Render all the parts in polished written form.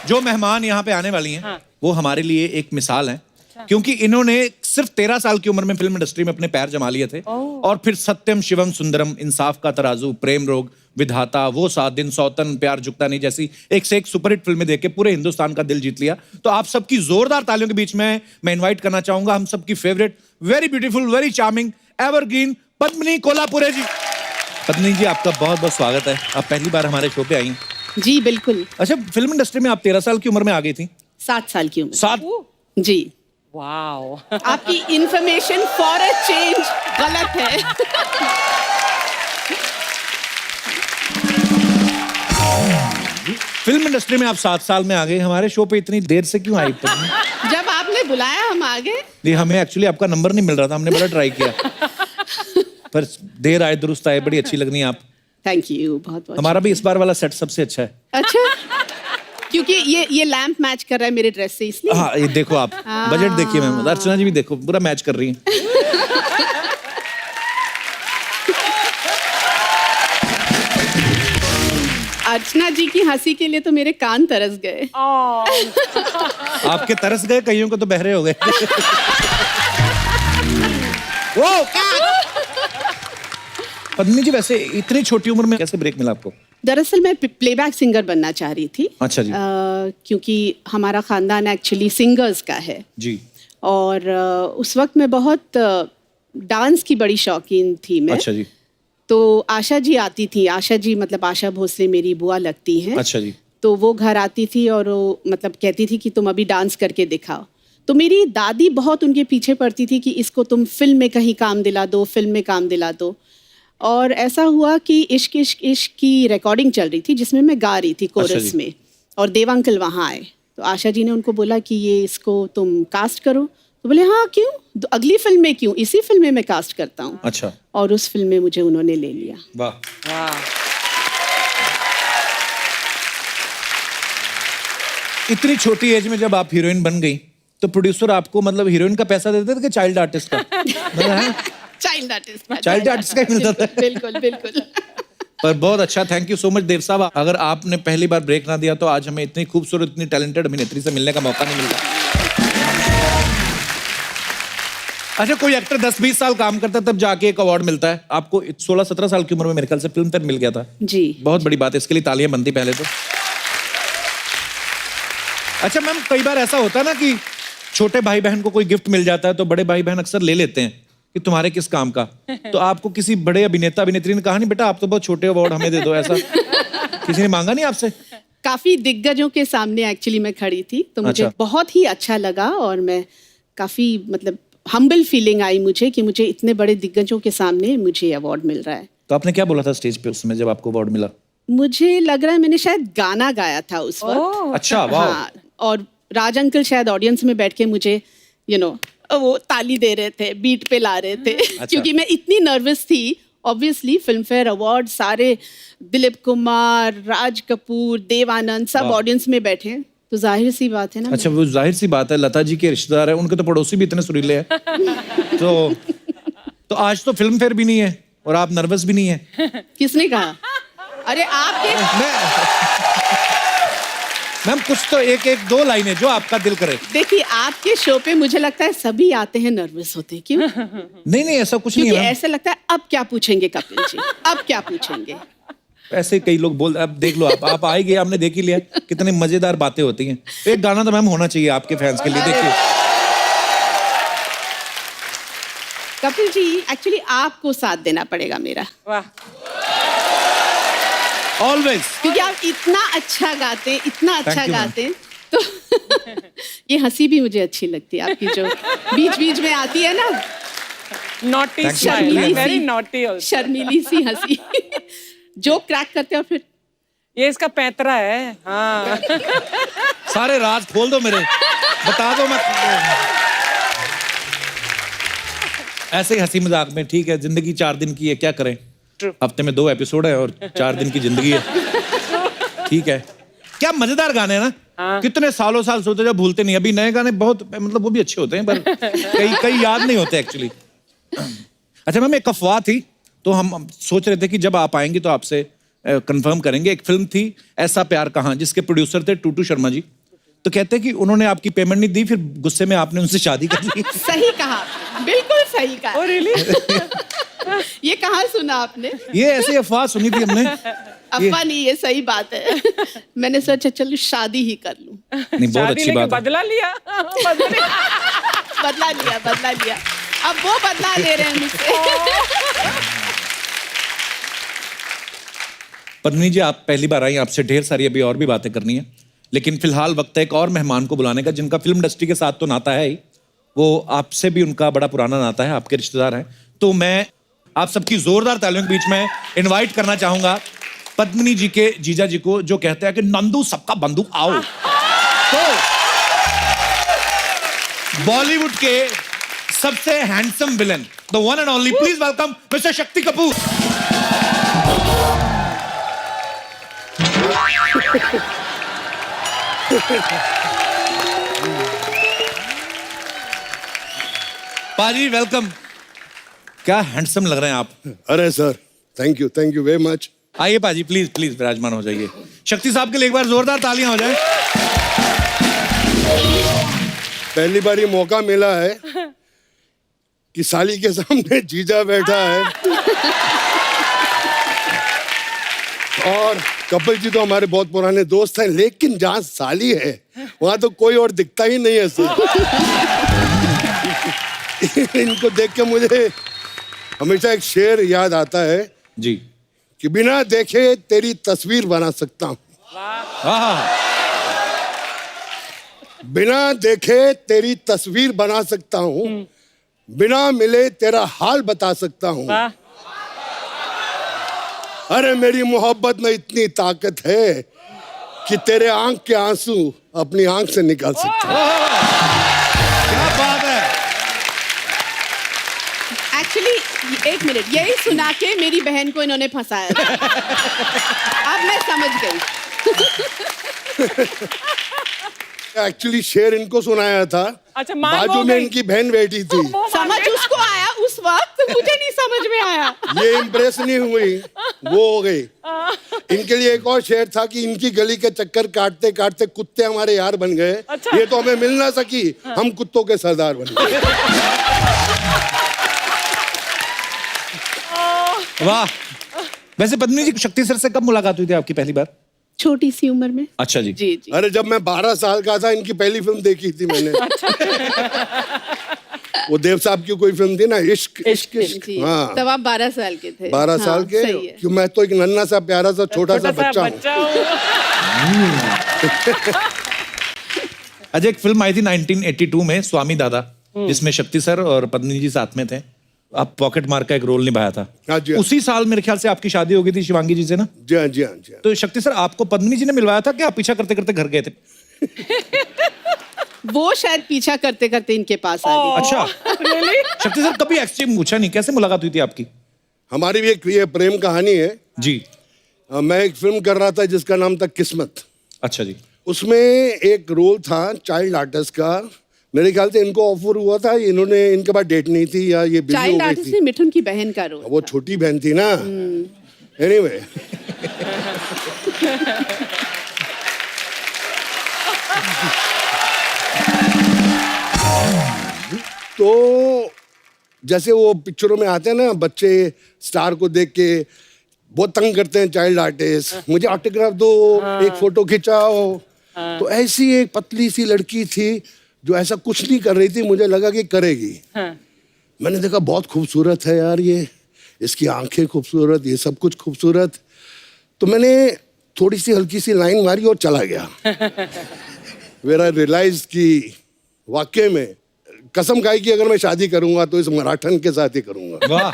जो मेहमान यहाँ पे आने वाली हैं हाँ। वो हमारे लिए एक मिसाल हैं, क्योंकि इन्होंने सिर्फ 13 साल की उम्र में फिल्म इंडस्ट्री में अपने पैर जमा लिए थे और फिर सत्यम शिवम सुंदरम, इंसाफ का तराजू, प्रेम रोग, विधाता, वो 7 दिन, सौतन, प्यार झुकता नहीं जैसी एक से एक सुपरहिट फिल्में देके पूरे हिंदुस्तान का दिल जीत लिया। तो आप सबकी जोरदार तालियों के बीच में मैं इन्वाइट करना चाहूंगा हम सबकी favourite, very beautiful, very charming, evergreen Padmini Kolhapure ji. Padmini ji, आपका बहुत बहुत स्वागत है। आप पहली बार हमारे शो पे आई हैं। जी बिल्कुल। अच्छा, फिल्म इंडस्ट्री में आप 13 साल की उम्र में आ गई थी? 7 साल की उम्र। 7? जी। वाओ। आपकी इंफॉर्मेशन फॉर अ चेंज गलत है। फिल्म इंडस्ट्री में आप 7 साल में आ गए, हमारे शो पे इतनी देर से क्यों आई पद्मिनी? जब आपने बुलाया हम आ गए। नहीं, हमें एक्चुअली आपका नंबर नहीं मिल रहा था, हमने बड़ा ट्राई किया पर देर आए दुरुस्त आए, बड़ी अच्छी लग रही हैं आप। थैंक यू, बहुत बहुत। हमारा भी इस बार वाला सेट सबसे अच्छा है। अच्छा, क्योंकि ये लैंप मैच कर रहा है मेरे ड्रेस से, इसलिए। हाँ, ये देखो आप बजट देखिए मैम, अर्चना जी भी देखो पूरा मैच कर रही हैं। अर्चना जी की हंसी के लिए तो मेरे कान तरस गए। आपके तरस गए, कईयों को तो बहरे हो गए। वो पद्मिनी जी, वैसे इतनी छोटी उम्र में कैसे ब्रेक मिला आपको? दरअसल मैं प्लेबैक सिंगर बनना चाह रही थी। अच्छा जी। क्योंकि हमारा खानदान एक्चुअली सिंगर्स का है जी। और उस वक्त मैं बहुत डांस की बड़ी शौकीन थी मैं। अच्छा जी। तो आशा जी आती थी, आशा जी मतलब आशा भोसले मेरी बुआ लगती हैं। अच्छा जी। तो वो घर आती थी और वो मतलब कहती थी कि तुम अभी डांस करके दिखाओ। तो मेरी दादी बहुत उनके पीछे पड़ती थी कि इसको तुम फिल्म में कहीं काम दिला दो, फिल्म में काम दिला दो। और ऐसा हुआ कि इश्क इश्क इश्क की रिकॉर्डिंग चल रही थी जिसमें मैं गा रही थी कोरस में, और देव अंकल वहाँ आए। तो आशा जी ने उनको बोला कि ये इसको तुम कास्ट करो। तो बोले हाँ क्यों, अगली फिल्म में क्यों, इसी फिल्म में मैं कास्ट करता हूँ। अच्छा। और उस फिल्म में मुझे उन्होंने ले लिया। वाह। इतनी छोटी एज में जब आप हीरोइन बन गई तो प्रोड्यूसर आपको मतलब हीरोइन का पैसा देते थे कि चाइल्ड आर्टिस्ट का? चाइल्ड आर्टिस्ट का ही मिलता था। बिल्कुल बिल्कुल। पर बहुत अच्छा, थैंक यू सो मच देव साहब। अगर आपने पहली बार ब्रेक ना दिया तो आज हमें इतनी खूबसूरत, इतनी टैलेंटेड अभिनेत्री से मिलने का मौका नहीं मिलता। अच्छा, कोई एक्टर 10-20 साल काम करता है तब जाके एक अवार्ड मिलता है। आपको 16-17 साल की उम्र में मेरे ख्याल से फिल्म फेयर मिल गया था। जी, बहुत बड़ी बात है, इसके लिए तालियां बनती पहले तो। अच्छा मैम, कई बार ऐसा होता है ना कि छोटे भाई बहन को कोई गिफ्ट मिल जाता है तो बड़े भाई बहन अक्सर ले लेते हैं कि तुम्हारे किस काम का। तो आपको किसी बड़े अभिनेता अभिनेत्री ने कहा नहीं बेटा आप तो बहुत छोटे अवार्ड हमें दे दो, ऐसा किसी ने मांगा नहीं आपसे? काफी दिग्गजों के सामने एक्चुअली मैं खड़ी थी तो मुझे अच्छा। बहुत ही अच्छा लगा और मैं काफी मतलब हम्बल फीलिंग आई मुझे कि मुझे इतने बड़े दिग्गजों के सामने मुझे अवार्ड मिल रहा है। तो आपने क्या बोला था स्टेज पे उस समय जब आपको अवार्ड मिला? मुझे लग रहा है मैंने शायद गाना गाया था उस वक्त। अच्छा, वाह। हाँ, और राज अंकल शायद ऑडियंस में बैठ के मुझे वो ताली दे रहे थे, बीट पे ला रहे थे। क्योंकि मैं इतनी नर्वस थी। ऑब्वियसली फिल्म फेयर अवार्ड सारे दिलीप कुमार, राज कपूर, देव आनंद सब ऑडियंस में बैठे हैं, तो जाहिर सी बात है ना। अच्छा, वो जाहिर सी बात है, लता जी के रिश्तेदार है, उनके तो पड़ोसी भी इतने सुरीले हैं। तो आज तो फिल्म फेयर भी नहीं है और आप नर्वस भी नहीं है। किसने कहा? अरे आपके मैम कुछ तो एक दो लाइनें जो आपका दिल करे। देखिए, आपके शो पे मुझे लगता है सभी आते हैं नर्वस होते हैं, क्यों? नहीं ऐसा कुछ नहीं है मैम। ऐसे लगता है अब क्या पूछेंगे कपिल जी, अब क्या पूछेंगे। ऐसे कई लोग बोल, अब देख लो आप आ ही गए, आपने देख ही लिया कितनी मजेदार बातें होती हैं। एक गाना तो मैम होना चाहिए आपके फैंस के लिए, देखिए। कपिल जी, एक्चुअली आपको साथ देना पड़ेगा मेरा। वाह। ऑलवेज। क्योंकि आप इतना अच्छा गाते, इतना अच्छा Thank you, गाते, तो ये हंसी भी मुझे अच्छी लगती है आपकी, जो बीच बीच में आती है ना, naughty Thank you. Smile, very naughty. शर्मीली सी हंसी। जो क्रैक करते हैं और फिर ये इसका पैंतरा है। हाँ। सारे राज खोल दो मेरे, बता दो मैं। ऐसे ही हंसी मजाक में, ठीक है, जिंदगी 4 दिन की है, क्या करें। हफ्ते में 2 एपिसोड है और 4 दिन की जिंदगी है। ठीक है, क्या मजेदार गाने हैं ना। हाँ। कितने सालों साल सोते जब भूलते नहीं। अभी नए गाने बहुत मतलब वो भी अच्छे होते हैं पर कई याद नहीं होते एक्चुअली। अच्छा मैम, एक अफवाह थी तो हम सोच रहे थे कि जब आप आएंगी तो आपसे कंफर्म करेंगे। एक फिल्म थी ऐसा प्यार कहाँ, जिसके प्रोड्यूसर थे टूटू शर्मा जी। तो कहते हैं कि उन्होंने आपकी पेमेंट नहीं दी, फिर गुस्से में आपने उनसे शादी कर ली। सही कहा आपने, बिल्कुल सही कहा। Oh, really? ये कहाँ सुना आपने? ये ऐसे अफवाह सुनी थी हमने। अफवाह नहीं, ये सही बात है। मैंने सोचा चलो शादी ही कर लूं। नहीं, बहुत शादी अच्छी लेके बात है। बदला लिया। बदला लिया। अब वो बदला ले रहे हैं मुझसे। पद्मिनी जी, आप पहली बार आई, आपसे ढेर सारी अभी और भी बातें करनी है, लेकिन फिलहाल वक्त है एक और मेहमान को बुलाने का, जिनका फिल्म इंडस्ट्री के साथ तो नाता है ही, वो आपसे भी उनका बड़ा पुराना नाता है, आपके रिश्तेदार हैं। तो मैं आप सबकी जोरदार तालियों के बीच में इनवाइट करना चाहूंगा पद्मिनी जी के जीजा जी को, जो कहते हैं कि नंदू सबका बंदू आओ। तो बॉलीवुड के सबसे handsome villain, the one and only, please welcome mister Shakti Kapoor. पाजी वेलकम। क्या हैंडसम लग रहे हैं आप। अरे sir, thank you very much. आइए पाजी, प्लीज प्लीज विराजमान हो जाइए। शक्ति साहब के लिए एक बार जोरदार तालियां हो जाए। पहली बार ये मौका मिला है कि साली के सामने जीजा बैठा है। और कपिल जी तो हमारे बहुत पुराने दोस्त हैं, लेकिन जहाँ साली है वहां तो कोई और दिखता ही नहीं है सर। इनको देख के मुझे हमेशा एक शेर याद आता है जी, कि बिना देखे तेरी तस्वीर बना सकता हूँ, बिना देखे तेरी तस्वीर बना सकता हूँ, बिना मिले तेरा हाल बता सकता हूँ। वाह। अरे मेरी मोहब्बत में इतनी ताकत है कि तेरे आंख के आंसू अपनी आंख से निकाल सकता हूँ। क्या बात है। एक्चुअली एक मिनट, यही सुना के मेरी बहन को इन्होंने फंसाया था। अब मैं समझ गई। एक्चुअली शेर इनको सुनाया था। अच्छा, मान बाजू वो में गई। इनकी बहन बैठी थी। समझ उसको आया उस वक्त, मुझे नहीं समझ में आया। ये इम्प्रेस नहीं हुई, वो हो गई। इनके लिए एक और शेर था कि इनकी गली के चक्कर काटते काटते कुत्ते हमारे यार बन गए। अच्छा। ये तो हमें मिल ना सकी, हम कुत्तों के सरदार बन गए। वाह। वैसे पद्मिनी जी, शक्ति सर से कब मुलाकात हुई थी आपकी पहली बार। छोटी सी उम्र में। अच्छा जी। जी जी। अरे जब मैं 12 साल का था, इनकी पहली फिल्म देखी थी मैंने। वो देव साहब की कोई फिल्म थी ना, इश्क इश्क इश्क। जी। हाँ, तब आप 12 साल के थे। 12 साल के। सही है। क्यों, मैं तो एक नन्हा सा प्यारा सा छोटा सा बच्चा हूँ। अच्छा, एक फिल्म आई थी 1982 में, स्वामी दादा, जिसमें शक्ति सर और पद्मिनी जी साथ में थे। आप पॉकेट मार का एक रोल निभाया था। हाँ जी, हाँ। उसी साल मेरे ख्याल से आपकी शादी हो गई थी शिवांगी जी से ना। जी हाँ, जी हाँ, जी हाँ। तो शक्ति सर, आपको पद्मिनी जी ने मिलवाया था कि आप पीछा करते करते घर गए थे। वो शायद पीछा करते करते इनके पास आ गई। अच्छा। शक्ति सर, कभी एक्सचेंज पूछा नहीं, कैसे मुलाकात हुई थी आपकी। हमारी भी एक ये प्रेम कहानी है जी। मैं एक फिल्म कर रहा था जिसका नाम था किस्मत। अच्छा जी। उसमें एक रोल था चाइल्ड आर्टिस्ट का। मेरे ख्याल से इनको ऑफर हुआ था, इन्होंने, इनके पास डेट नहीं थी या ये बिजी हो चाइल्ड गई आर्टिस्ट थी। में मिठुन की बहन का रोल। वो छोटी बहन थी ना। एनीवे, तो जैसे वो पिक्चरों में आते हैं ना, बच्चे स्टार को देख के बहुत तंग करते हैं चाइल्ड आर्टिस्ट, मुझे ऑटोग्राफ दो, एक फोटो खिंचाओ। तो ऐसी एक पतली सी लड़की थी जो ऐसा कुछ नहीं कर रही थी, मुझे लगा कि करेगी। मैंने देखा बहुत खूबसूरत है यार ये, इसकी आंखें खूबसूरत, ये सब कुछ खूबसूरत। तो मैंने थोड़ी सी हल्की सी लाइन मारी और चला गया। फिर आई रियलाइज कि वाकई में कसम खाई कि अगर मैं शादी करूंगा तो इस मराठन के साथ ही करूंगा। वाह।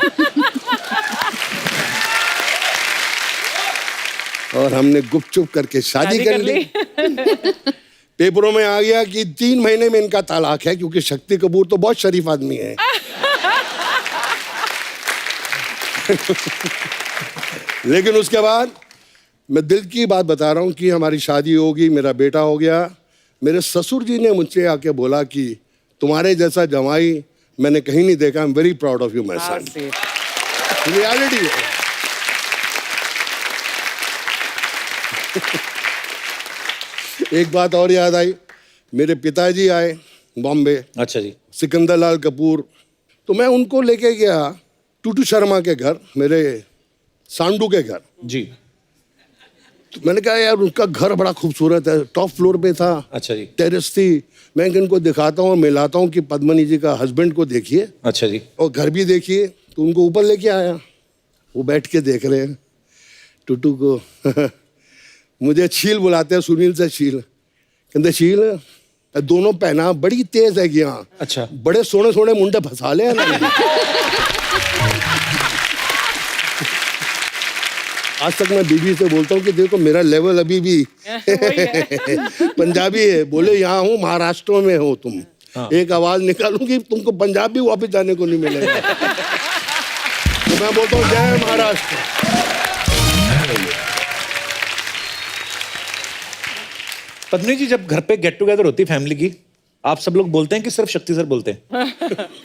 और हमने गुपचुप करके शादी कर ली। पेपरों में आ गया कि 3 महीने में इनका तलाक है, क्योंकि शक्ति कपूर तो बहुत शरीफ आदमी है। लेकिन उसके बाद मैं दिल की बात बता रहा हूँ कि हमारी शादी होगी, मेरा बेटा हो गया। मेरे ससुर जी ने मुझसे आके बोला कि तुम्हारे जैसा जमाई मैंने कहीं नहीं देखा। I am very proud of you my son. Reality है। एक बात और याद आई, मेरे पिताजी आए बॉम्बे, अच्छा जी। सिकंदर लाल कपूर, तो मैं उनको लेके गया टूटू शर्मा के घर, मेरे सांडू के घर। जी। तो मैंने कहा यार उनका घर बड़ा खूबसूरत है, टॉप फ्लोर पे था, अच्छा जी। टेरेस थी। मैं इनको दिखाता हूँ, मिलाता हूँ कि पद्मनी जी का हस्बैंड को देखिए अच्छा जी। और घर भी देखिए। तो उनको ऊपर लेके आया, वो बैठ के देख रहे हैं टूटू को। मुझे छील बुलाते हैं, सुनील से छील, कहते छील दोनों पहना बड़ी तेज है यहाँ। अच्छा। बड़े सोने सोने मुंडे फंसा ले ना। आज तक मैं बीबी से बोलता हूँ कि देखो मेरा लेवल अभी भी पंजाबी है। बोले यहाँ हूँ, महाराष्ट्र में हो तुम। हाँ। एक आवाज निकालूंगी तुमको पंजाबी वापस जाने को नहीं मिलेगा। तो मैं बोलता हूँ जय महाराष्ट्र। पद्मिनी जी, जब घर पे गेट टुगेदर होती है फैमिली की, आप सब लोग बोलते हैं कि सिर्फ शक्ति सर बोलते हैं?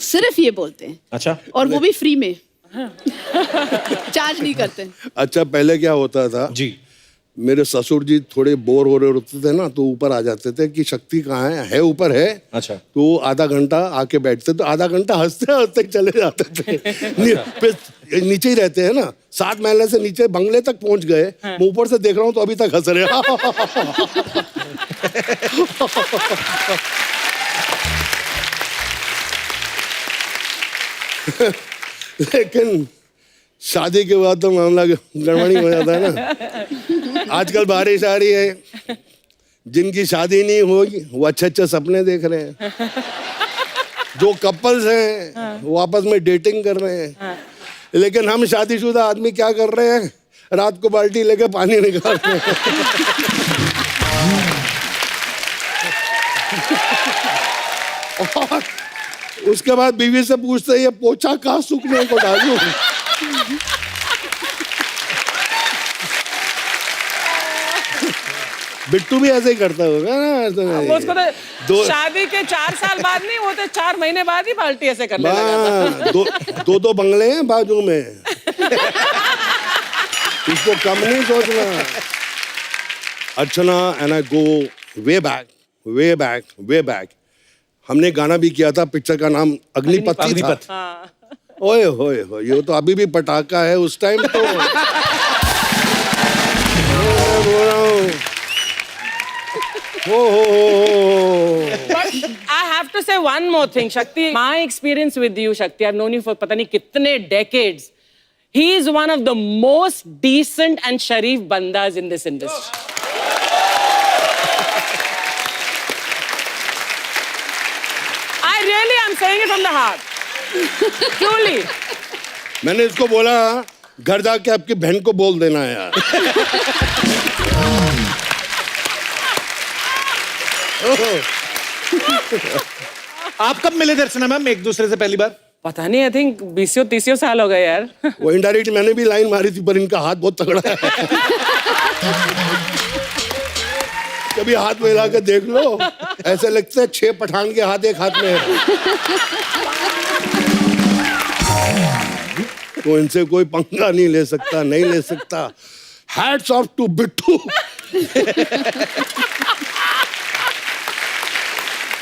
सिर्फ ये बोलते हैं, अच्छा। और वो भी फ्री में। चार्ज नहीं करते। अच्छा, पहले क्या होता था जी। मेरे ससुर जी थोड़े बोर हो रहे होते थे ना, तो ऊपर आ जाते थे कि शक्ति कहाँ है ऊपर है। अच्छा। तो आधा घंटा आके बैठते, तो आधा घंटा हंसते हंसते चले जाते थे। फिर नीचे ही रहते हैं ना, 7 महले से नीचे बंगले तक पहुंच गए। मैं ऊपर से देख रहा हूँ तो अभी तक हंस रहे हैं। लेकिन शादी के बाद तो मामला गड़बड़ी हो जाता है ना। आजकल बारिश आ रही है, जिनकी शादी नहीं होगी वो अच्छे अच्छे सपने देख रहे हैं। जो कपल्स हैं वो आपस में डेटिंग कर रहे हैं। लेकिन हम शादीशुदा आदमी क्या कर रहे हैं, रात को बाल्टी लेके पानी निकाल रहे हैं। और उसके बाद बीवी से पूछते हैं ये पोछा कहाँ सूखने को डालूं। बिट्टू भी ऐसे ही करता होगा ना। वो उसको तो शादी के 4 साल बाद नहीं, वो तो 4 महीने बाद ही बाल्टी ऐसे करने लगा था। दो बंगले हैं बाजू में। इसको कम नहीं सोचना। Archana and I go way back way back way back. हमने गाना भी किया था, पिक्चर का नाम अग्निपथ ही था। ओए होए हो, ये तो अभी भी पटाखा है। उस टाइम तो But I have to say one more thing, Shakti. My experience with you, Shakti, I've known you for पता नहीं कितने decades. He is one of the most decent and sharif bandas in this industry. I really am saying it from the heart. Truly. मैंने इसको बोला घर जाके आपकी बहन को बोल देना है यार। आप कब मिले थे अर्चना मैम एक दूसरे से पहली बार? पता नहीं, I think 20-30 साल हो गए यार। वो इनडायरेक्ट मैंने भी लाइन मारी थी, पर इनका हाथ बहुत तगड़ा है। कभी हाथ में हिला के देख लो, ऐसे लगता है 6 पठान के हाथ एक हाथ में है। तो इनसे कोई पंगा नहीं ले सकता, नहीं ले सकता। Hats off to Bittu.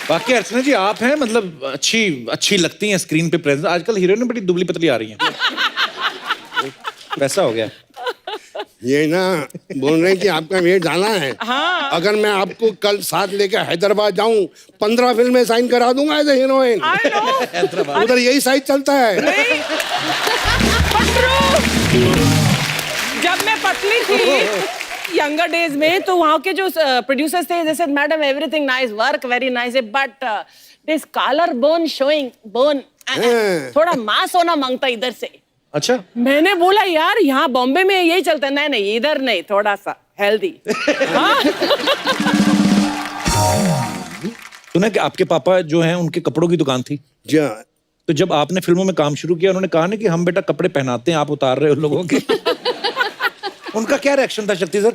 बाकी अर्चना जी, आप हैं मतलब अच्छी लगती हैं स्क्रीन पे प्रेजेंस। आजकल हीरोइन बड़ी दुबली पतली आ रही हैं। वैसा हो गया। ये ना बोल रहे हैं कि आपका वेट जाना है। हाँ। अगर मैं आपको कल साथ लेकर हैदराबाद जाऊं, 15 फिल्में साइन करा दूंगा as a heroine. I know. उधर यही साइज चलता है। नहीं, but true. जब मैं पतली थी यंगर डेज में, तो वहाँ के जो प्रोड्यूसर्स थे, जैसे madam everything nice, work very nice, but this collar bone showing bone, थोड़ा मांस होना मांगता इधर से। अच्छा। मैंने बोला यार यहाँ बॉम्बे में यही चलता है। नहीं नहीं, इधर नहीं, थोड़ा सा हेल्दी। सुना कि आपके पापा जो हैं उनके कपड़ों की दुकान थी। जी हाँ। तो जब आपने फिल्मों में काम शुरू किया, उन्होंने कहा ना कि हम बेटा कपड़े पहनाते हैं, आप उतार रहे हो लोगों के। उनका क्या रिएक्शन था शक्ति सर?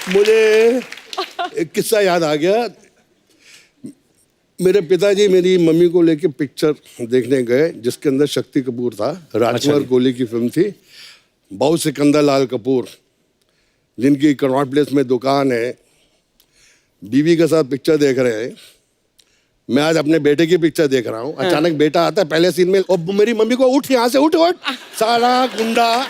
मुझे एक किस्सा याद आ गया। मेरे पिताजी मेरी मम्मी को लेके पिक्चर देखने गए जिसके अंदर शक्ति कपूर था, राजकुमार कोहली की फिल्म थी। बाऊ सिकंदर लाल कपूर जिनकी कनॉट प्लेस में दुकान है, बीवी के साथ पिक्चर देख रहे हैं। मैं आज अपने बेटे की पिक्चर देख रहा हूँ, अचानक बेटा आता है पहले सीन में, और मेरी मम्मी को उठ यहाँ से, उठ उठ साला गुंडा।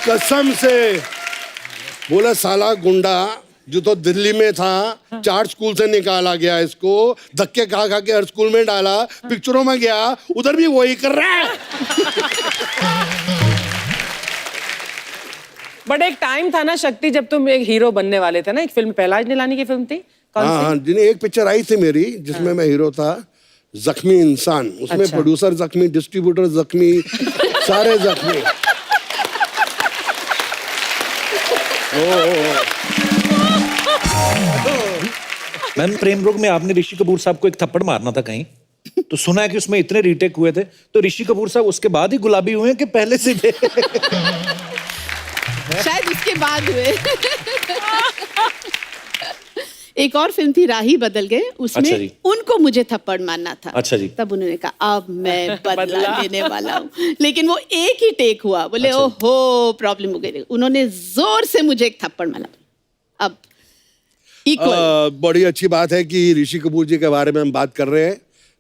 कसम से बोला साला गुंडा, जो तो दिल्ली में था, 4 स्कूल से निकाला गया, इसको धक्के खा खा के हर स्कूल में डाला, पिक्चरों में गया उधर भी वही कर रहा है। बट एक टाइम था ना शक्ति जब तुम एक हीरो बनने वाले थे ना, एक फिल्म पहलाज निलानी की फिल्म थी, कौन सी? हाँ, जिन्हें एक पिक्चर आई थी मेरी जिसमें मैं हीरो था, जख्मी इंसान। उसमें अच्छा। प्रोड्यूसर जख्मी, डिस्ट्रीब्यूटर जख्मी, सारे जख्मी। मैम, प्रेम रोग में आपने ऋषि कपूर साहब को एक थप्पड़ मारना था कहीं, तो सुना है कि उसमें इतने रीटेक हुए थे, तो ऋषि कपूर साहब उसके बाद ही गुलाबी हुए हैं कि पहले से थे? शायद उसके बाद हुए। एक और फिल्म थी राही बदल गए, उसमें अच्छा जी। उनको मुझे थप्पड़ मारना था। अच्छा जी। तब उन्होंने कहा अब मैं बदला लेने वाला हूँ, लेकिन वो एक ही टेक हुआ, बोले अच्छा। ओहो प्रॉब्लम हो गई। उन्होंने जोर से मुझे एक थप्पड़ मारा। अब इक्वल। बड़ी अच्छी बात है कि ऋषि कपूर जी के बारे में हम बात कर रहे हैं।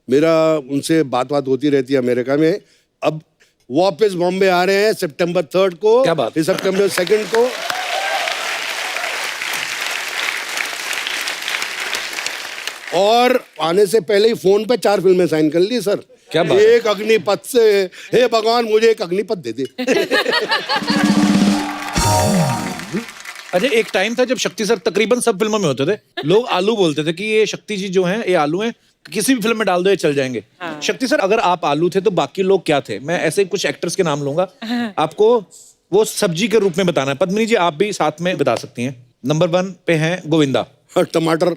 मेरा उनसे बात होती रहती है अमेरिका में। अब वापस बॉम्बे आ रहे हैं सितंबर 3 को, क्या बात? फिर सितंबर 2 को। और आने से पहले ही फोन पे 4 फिल्में साइन कर ली सर। क्या बात है? एक अग्निपथ से, हे भगवान मुझे एक अग्निपथ दे दे। अच्छा, एक टाइम था जब शक्ति सर तकरीबन सब फिल्मों में होते थे, लोग आलू बोलते थे कि ये शक्ति जी जो हैं ये आलू हैं, किसी भी फिल्म में डाल दो ये चल जाएंगे। शक्ति सर, अगर आप आलू थे तो बाकी लोग क्या थे? मैं ऐसे ही कुछ एक्टर्स के नाम लूंगा, आपको वो सब्जी के रूप में बताना है। पद्मिनी जी, आप भी साथ में बता सकती हैं। नंबर 1 पे हैं गोविंदा। टमाटर,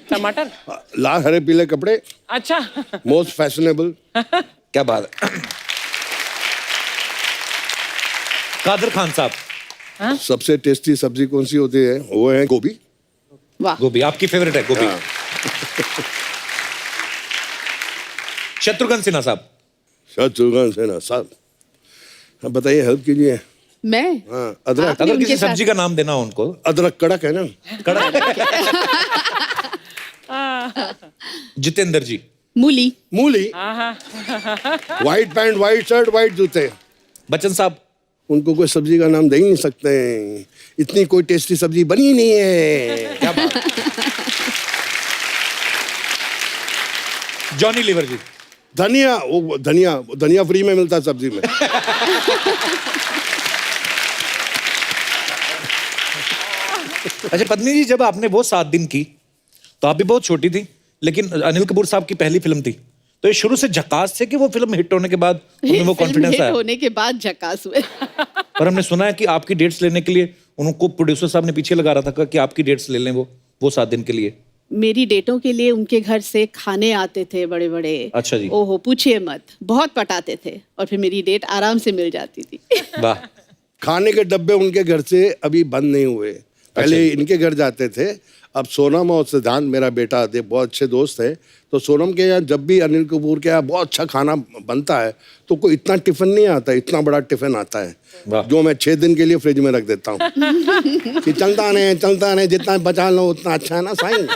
टमाटर, लाल हरे पीले कपड़े, अच्छा। Most fashionable. क्या बात है। कादर खान साहब। सबसे टेस्टी सब्जी कौन सी होती है? वो है गोभी। वाह। गोभी आपकी फेवरेट है? गोभी। शत्रुघ्न सिन्हा साहब। शत्रुघ्न सिन्हा साहब, हाँ, बताइए, हेल्प कीजिए। मैं हाँ, अदरक। आपने अगर उनके किसी साथ- सब्जी का नाम देना हो उनको। अदरक कड़क है ना। जितेंद्र जी। मूली। मूली। White pant, white shirt, white जूते। बच्चन साहब। उनको कोई सब्जी का नाम दे ही नहीं सकते, इतनी कोई टेस्टी सब्जी बनी ही नहीं है। क्या बात। जॉनी लीवर जी। धनिया, वो धनिया फ्री में मिलता है सब्जी में। अच्छा पत्नी जी, जब आपने वो 7 दिन की तो आप भी बहुत छोटी थी, लेकिन अनिल कपूर साहब की पहली फिल्म थी, तो ये शुरू से झकास थे कि वो फिल्म हिट होने के बाद उनमें वो फिल्म कॉन्फिडेंस हिट आया? होने के बाद झकास हुए। पर हमने सुना है कि आपकी डेट्स लेने के लिए उनको प्रोड्यूसर साहब ने पीछे लगा रहा था कि आपकी डेट्स ले लें वो 7 दिन के लिए। मेरी डेटों के लिए उनके घर से खाने आते थे बड़े बड़े। अच्छा जी। ओहो पूछिए मत, बहुत पटाते थे और फिर मेरी डेट आराम से मिल जाती थी। वाह। खाने के डब्बे उनके घर से अभी बंद नहीं हुए, पहले इनके घर जाते थे। अब सोनम और सिद्धांत, मेरा बेटा, बहुत अच्छे दोस्त है, तो सोनम के यहाँ जब भी अनिल कपूर के यहाँ बहुत अच्छा खाना बनता है तो कोई इतना टिफिन नहीं आता, इतना बड़ा टिफिन आता है जो मैं 6 दिन के लिए फ्रिज में रख देता हूँ कि चलता नहीं, जितना बचा लो उतना अच्छा है ना साईं।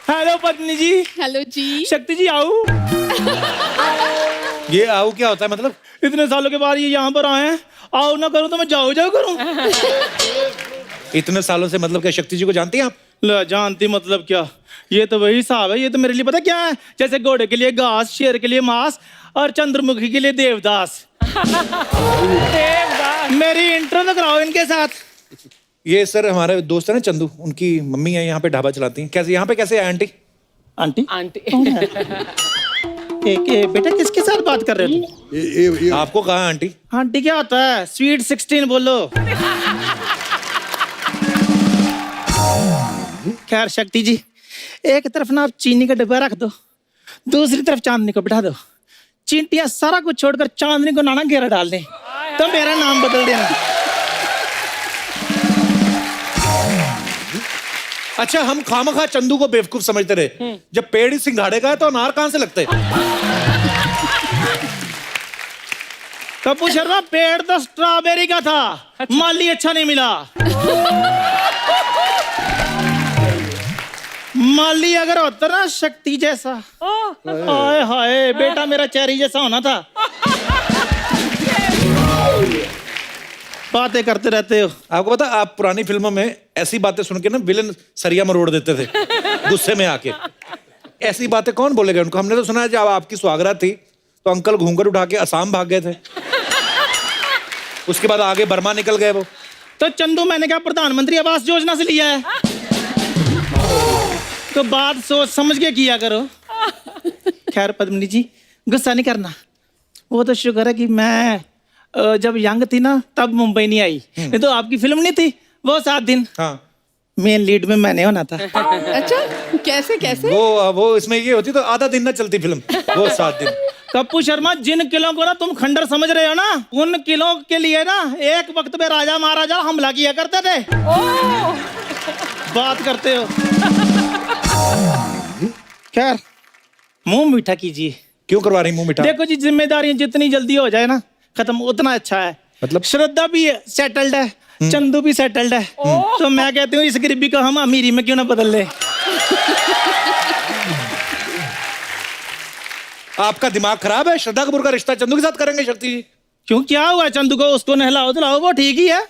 हेलो पत्नी जी। हेलो जी। शक्ति जी आओ। ये आओ क्या होता है मतलब? इतने सालों के बाद ये यहाँ पर आए हैं, आओ ना करूं तो मैं जाओ करूं। इतने सालों से मतलब क्या शक्ति जी को जानती हैं आप? ला जानती मतलब क्या, ये तो वही साहब है। ये तो मेरे लिए पता क्या है, जैसे घोड़े के लिए घास, शेर के लिए मांस और चंद्रमुखी के लिए देवदास। मेरी इंट्रो तो कराओ इनके साथ। ये सर हमारे दोस्त है ना चंदू, उनकी मम्मी है यहाँ पे ढाबा चलाती हैं। कैसे यहाँ पे कैसे है आंटी? Aunty aunty. बेटा किसके साथ बात कर रहे हो? ये आपको कहा आंटी? आंटी क्या होता है? स्वीट 16 बोलो। खैर शक्ति जी, एक तरफ ना आप चीनी का डिब्बा रख दो दूसरी तरफ चांदनी को बिठा दो, चींटियां सारा कुछ छोड़कर चांदनी को नाना घेरा डाल दें, तो मेरा नाम बदल देना। अच्छा, हम खामखा चंदू को बेवकूफ समझते रहे, जब पेड़ ही सिंघाड़े का है तो अनार कहां से लगते? कपूर शर्मा, पेड़ तो स्ट्रॉबेरी का था, माली अच्छा नहीं मिला। माली अगर होता ना शक्ति जैसा, हाय हाय, बेटा मेरा चेरी जैसा होना था। बातें करते रहते हो। आपको पता, आप पुरानी फिल्मों में ऐसी बातें सुन के ना विलेन सरिया मरोड़ देते थे गुस्से में आके। ऐसी बातें कौन बोलेगा उनको? हमने तो सुना है जब आपकी सुहागरात थी तो अंकल घूंघट उठा के असम भाग गए थे, उसके बाद आगे बर्मा निकल गए वो। तो चंदू, मैंने कहा प्रधानमंत्री आवास योजना से लिया है, तो बात सोच समझ के किया करो। खैर पद्मिनी जी, गुस्सा नहीं करना। वो तो शुक्र है कि मैं जब यंग थी ना तब मुंबई नहीं आई, नहीं तो आपकी फिल्म नहीं थी वो 7 दिन, हाँ, मेन लीड में मैंने होना था। अच्छा, कैसे कैसे? वो इसमें ये होती तो आधा दिन ना चलती फिल्म, वो 7 दिन। कप्पू शर्मा, जिन किलों को ना तुम खंडर समझ रहे हो ना, उन किलों के लिए ना एक वक्त में राजा महाराजा हमला किया करते थे। बात करते हो। खैर, मुंह मीठा कीजिए। क्यों करवा रही मुंह मीठा? देखो जी, जिम्मेदारी जितनी जल्दी हो जाए ना खत्म, उतना अच्छा है। मतलब? श्रद्धा भी सेटल्ड है, चंदू भी सेटल्ड है, तो मैं कहती हूँ इस गरीबी को हम अमीरी में क्यों ना बदल ले। आपका दिमाग खराब है? श्रद्धा कपूर का रिश्ता चंदू के साथ करेंगे शक्ति जी? क्यों, क्या हुआ चंदू को? उसको नहलाओ धुलाओ, वो ठीक ही है।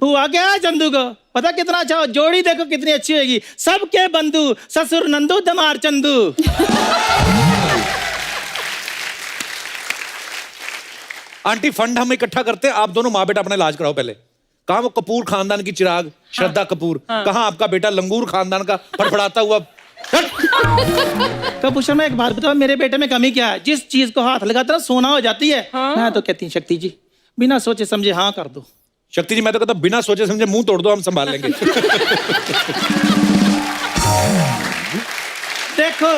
हुआ क्या है चंदू को? पता कितना अच्छा, जोड़ी देखो कितनी अच्छी होगी। सबके बंधु, ससुर नंदू, दमार चंदू। आंटी, फंड हम इकट्ठा करते हैं, आप दोनों माँ बेटा अपना इलाज कराओ पहले। कहाँ वो कपूर खानदान की चिराग श्रद्धा कपूर? कहाँ आपका बेटा लंगूर खानदान का फड़फड़ाता हुआ? कपूर शर्मा, एक बात बताओ, मेरे बेटे में कमी क्या है? जिस चीज को हाथ लगाता है सोना हो जाती है। मैं तो कहती हूँ शक्ति जी, बिना सोचे समझे हाँ कर दो। शक्ति जी, मैं तो कहता बिना सोचे समझे मुंह तोड़ दो, हम संभाल लेंगे। देखो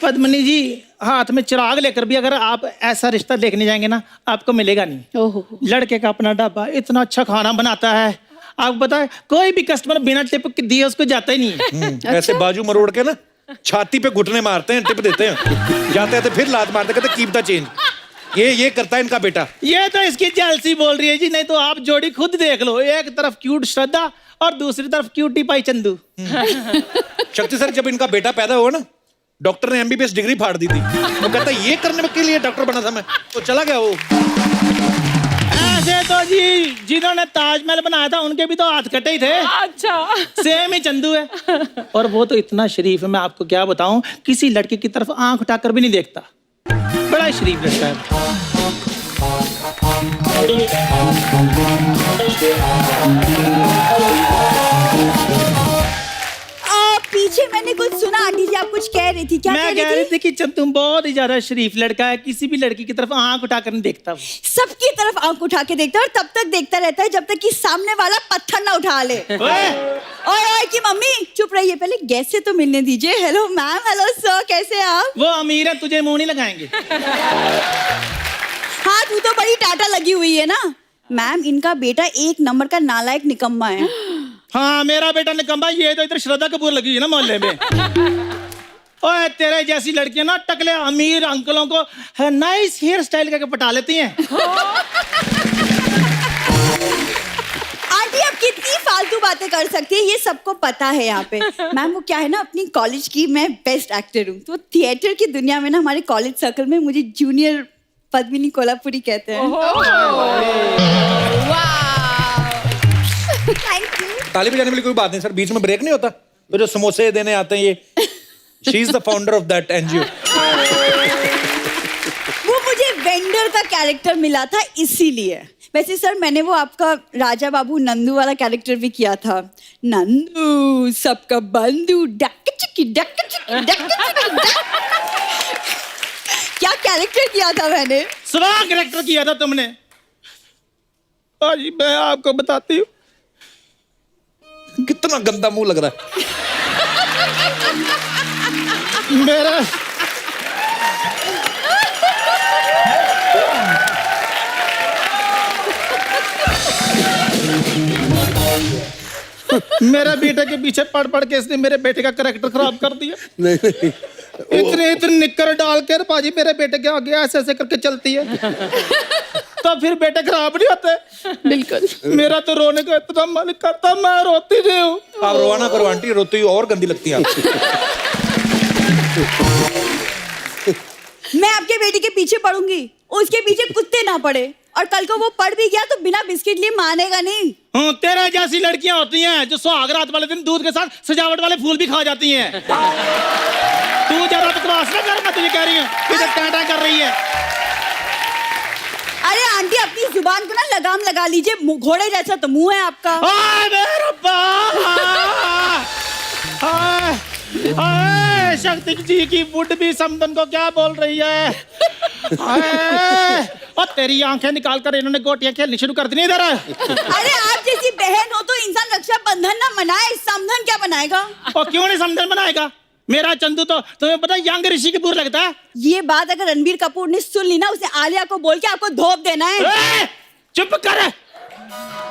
पद्मिनी जी, हाथ में चिराग लेकर भी अगर आप ऐसा रिश्ता देखने जाएंगे ना, आपको मिलेगा नहीं। ओहो, लड़के का अपना ढाबा, इतना अच्छा खाना बनाता है, आपको पता है कोई भी कस्टमर बिना टिप दिए उसको जाता ही नहीं है। ऐसे बाजू मरोड़ के ना छाती पे घुटने मारते हैं, टिप देते हैं, जाते हैं तो फिर लात मारते, कहते कीप द चेंज। ये करता है इनका बेटा। ये तो इसकी जेलसी बोल रही है जी, नहीं तो आप जोड़ी खुद देख लो, एक तरफ क्यूट श्रद्धा और दूसरी तरफ क्यूटी पाई चंदू। शक्ति सर, जब इनका बेटा पैदा हुआ ना, डॉक्टर ने एमबीबीएस डिग्री फाड़ दी थी। वो कहता ये करने के लिए डॉक्टर बना था मैं, तो चला गया वो। ऐसे तो जी जिन्होंने ताजमहल बनाया था उनके भी तो हाथ कटे ही थे। अच्छा, सेम ही चंदू है। और वो तो इतना शरीफ है, मैं आपको क्या बताऊं, किसी लड़के की तरफ आंख उठाकर भी नहीं देखता, बड़ा ही शरीफ लड़का है। पीछे मैंने कुछ सुना, आंटी जी आप कुछ कह रही थी, क्या मैं कह रही थी कि चंदू बहुत ही ज्यादा शरीफ लड़का है, किसी भी लड़की की तरफ आंख उठाकर नहीं देखता। सबकी तरफ आंख उठा के देखता है और तब तक देखता रहता है जब तक कि सामने वाला पत्थर ना उठा ले। ओए की मम्मी चुप रहिए, पहले गेस्ट से तो मिलने दीजिए। हेलो मैम, हेलो सर, कैसे हैं आप? वो अमीर है, तुझे मुंह नहीं लगाएंगे। हाँ, तू तो बड़ी टाटा लगी हुई है ना। मैम, इनका बेटा 1 नंबर का नालायक निकम्मा है। हाँ, मेरा बेटा निकम्मा, ये तो इधर श्रद्धा कपूर लगी है ना मोहल्ले में। ओए, तेरे जैसी लड़कियां ना टकले अमीर अंकलों को नाइस हेयर स्टाइल करके पटा लेती हैं। आंटी आप कितनी फालतू बातें कर सकती है, ये सबको पता है यहाँ पे। मैम, वो क्या है ना, अपनी कॉलेज की मैं बेस्ट एक्टर हूँ, तो थिएटर की दुनिया में ना हमारे कॉलेज सर्कल में मुझे जूनियर पद्मिनी कोल्हापुरी कहते हैं। Thank you. ताली बजाने वाली कोई बात नहीं सर, बीच में ब्रेक नहीं होता? तो जो समोसे देने आते हैं, ये she is the founder of that NGO. वो मुझे वेंडर का कैरेक्टर मिला था इसीलिए। वैसे सर, मैंने वो आपका राजा बाबू नंदू वाला कैरेक्टर भी किया था। नंदू सबका बंधु, डक चिकी डक चिकी डक चिकी डक। क्या कैरेक्टर किया था मैंने? स्वाग कैरेक्टर किया था तुमने। आज मैं आपको बताती हूँ, कितना गंदा मुंह लग रहा है। मेरा मेरा बेटे के पीछे पढ़ पढ़ के इसने मेरे बेटे का करैक्टर खराब कर दिया। नहीं नहीं इतने निक्कर डाल कर बाजी मेरे बेटे के आगे ऐसे ऐसे करके चलती है तो फिर बेटे खराब नहीं होते। बिल्कुल। मेरा तो रोने का इतना मन करता, मैं रोती नहीं हूँ। आप रोवाना करो आंटी, रोती हुई और गंदी लगती है आपको। मैं आपके बेटी के पीछे पड़ूंगी, उसके पीछे कुत्ते ना पड़े, और कल को वो पड़ भी गया तो बिना बिस्किट लिए मानेगा नहीं। हाँ, तेरे जैसी लड़कियां होती हैं जो सुहाग रात वाले दिन दूध के साथ सजावट वाले फूल भी खा जाती हैं। तू ज्यादा बकवास ना कर, मैं तुझे कह रही हूँ, इधर टाटा कर रही है। अरे आंटी, अपनी जुबान को ना लगाम लगा लीजिए, घोड़े जैसा तो मुंह है आपका। हाय मेरे रब्बा, हाय हाय, शक्ति जी की बुढ़ भी समदन को क्या बोल रही है। हाय, और तेरी आंखें निकाल कर इन्होंने गोटियां खेलनी शुरू कर दी इधर। अरे आप जैसी बहन हो तो इंसान रक्षा बंधन ना मनाए, समधन क्या बनाएगा? और क्यों नहीं समधन बनाएगा? मेरा चंदू तो तुम्हें पता है यंग ऋषि कपूर लगता है। ये बात अगर रणबीर कपूर ने सुन ली ना, उसे आलिया को बोल के आपको धोप देना है। चुप कर,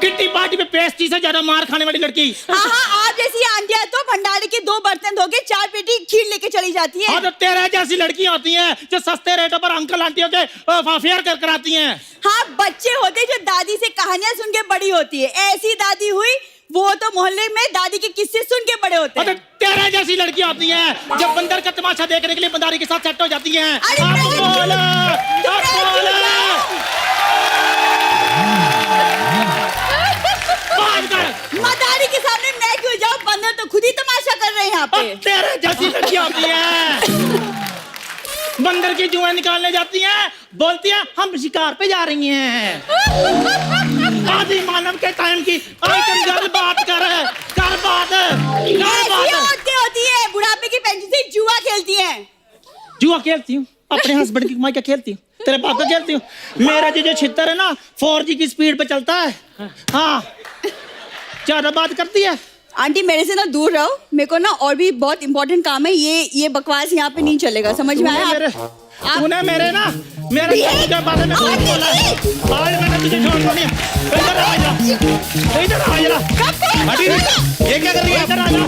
किट्टी पार्टी में पेस्टी से ज्यादा मार खाने वाली लड़की। हाँ, आप जैसी आंटियां तो भंडारे के 2 बर्तन धो के 4 पेटी खीर लेके चली जाती है। हाँ, तो तेरे जैसी लड़कियां होती हैं जो सस्ते रेटों पर अंकल आंटियों के अफेयर कर कराती हैं। हाँ, बच्चे होते जो दादी से कहानियां सुन के बड़ी होती है, ऐसी दादी हुई वो तो मोहल्ले में दादी के किस्से सुन के बड़े होते हैं। तेरे जैसी लड़कियां होती हैं जब बंदर का तमाशा देखने के लिए बंदारी के साथ सेट हो जाती हैं। अरे मदारी के सामने मैं क्यों जाऊं? बंदर तो खुद ही तमाशा कर रहे हैं यहाँ पे। तेरे जैसी लड़कियां होती हैं बंदर की जुएं निकालने जाती हैं, बोलती हैं हम शिकार पे जा रही हैं। आदि मानव के टाइम की आइटम गर्ल बात कर बात ऐसी औरतें होती है बुढ़ापे की पेंशन से जुआ खेलती हैं। जुआ खेलती हूँ, अपने हस्बैंड की कमाई का खेलती हूँ, तेरे बाप का खेलती हूँ। मेरा जो छितर है ना 4G की स्पीड पे चलता है। हाँ, ज्यादा बात करती है। आंटी मेरे से ना दूर रहो, मेरे को ना और भी बहुत इंपॉर्टेंट काम है। ये बकवास यहाँ पे नहीं चलेगा, समझ में आया? तूने मेरे के बारे में बहुत बोला है। आज मैंने तुझे छोड़ दिया। इधर आ जा, इधर आ जा। आंटी ये क्या कर रही है? इधर आ जा,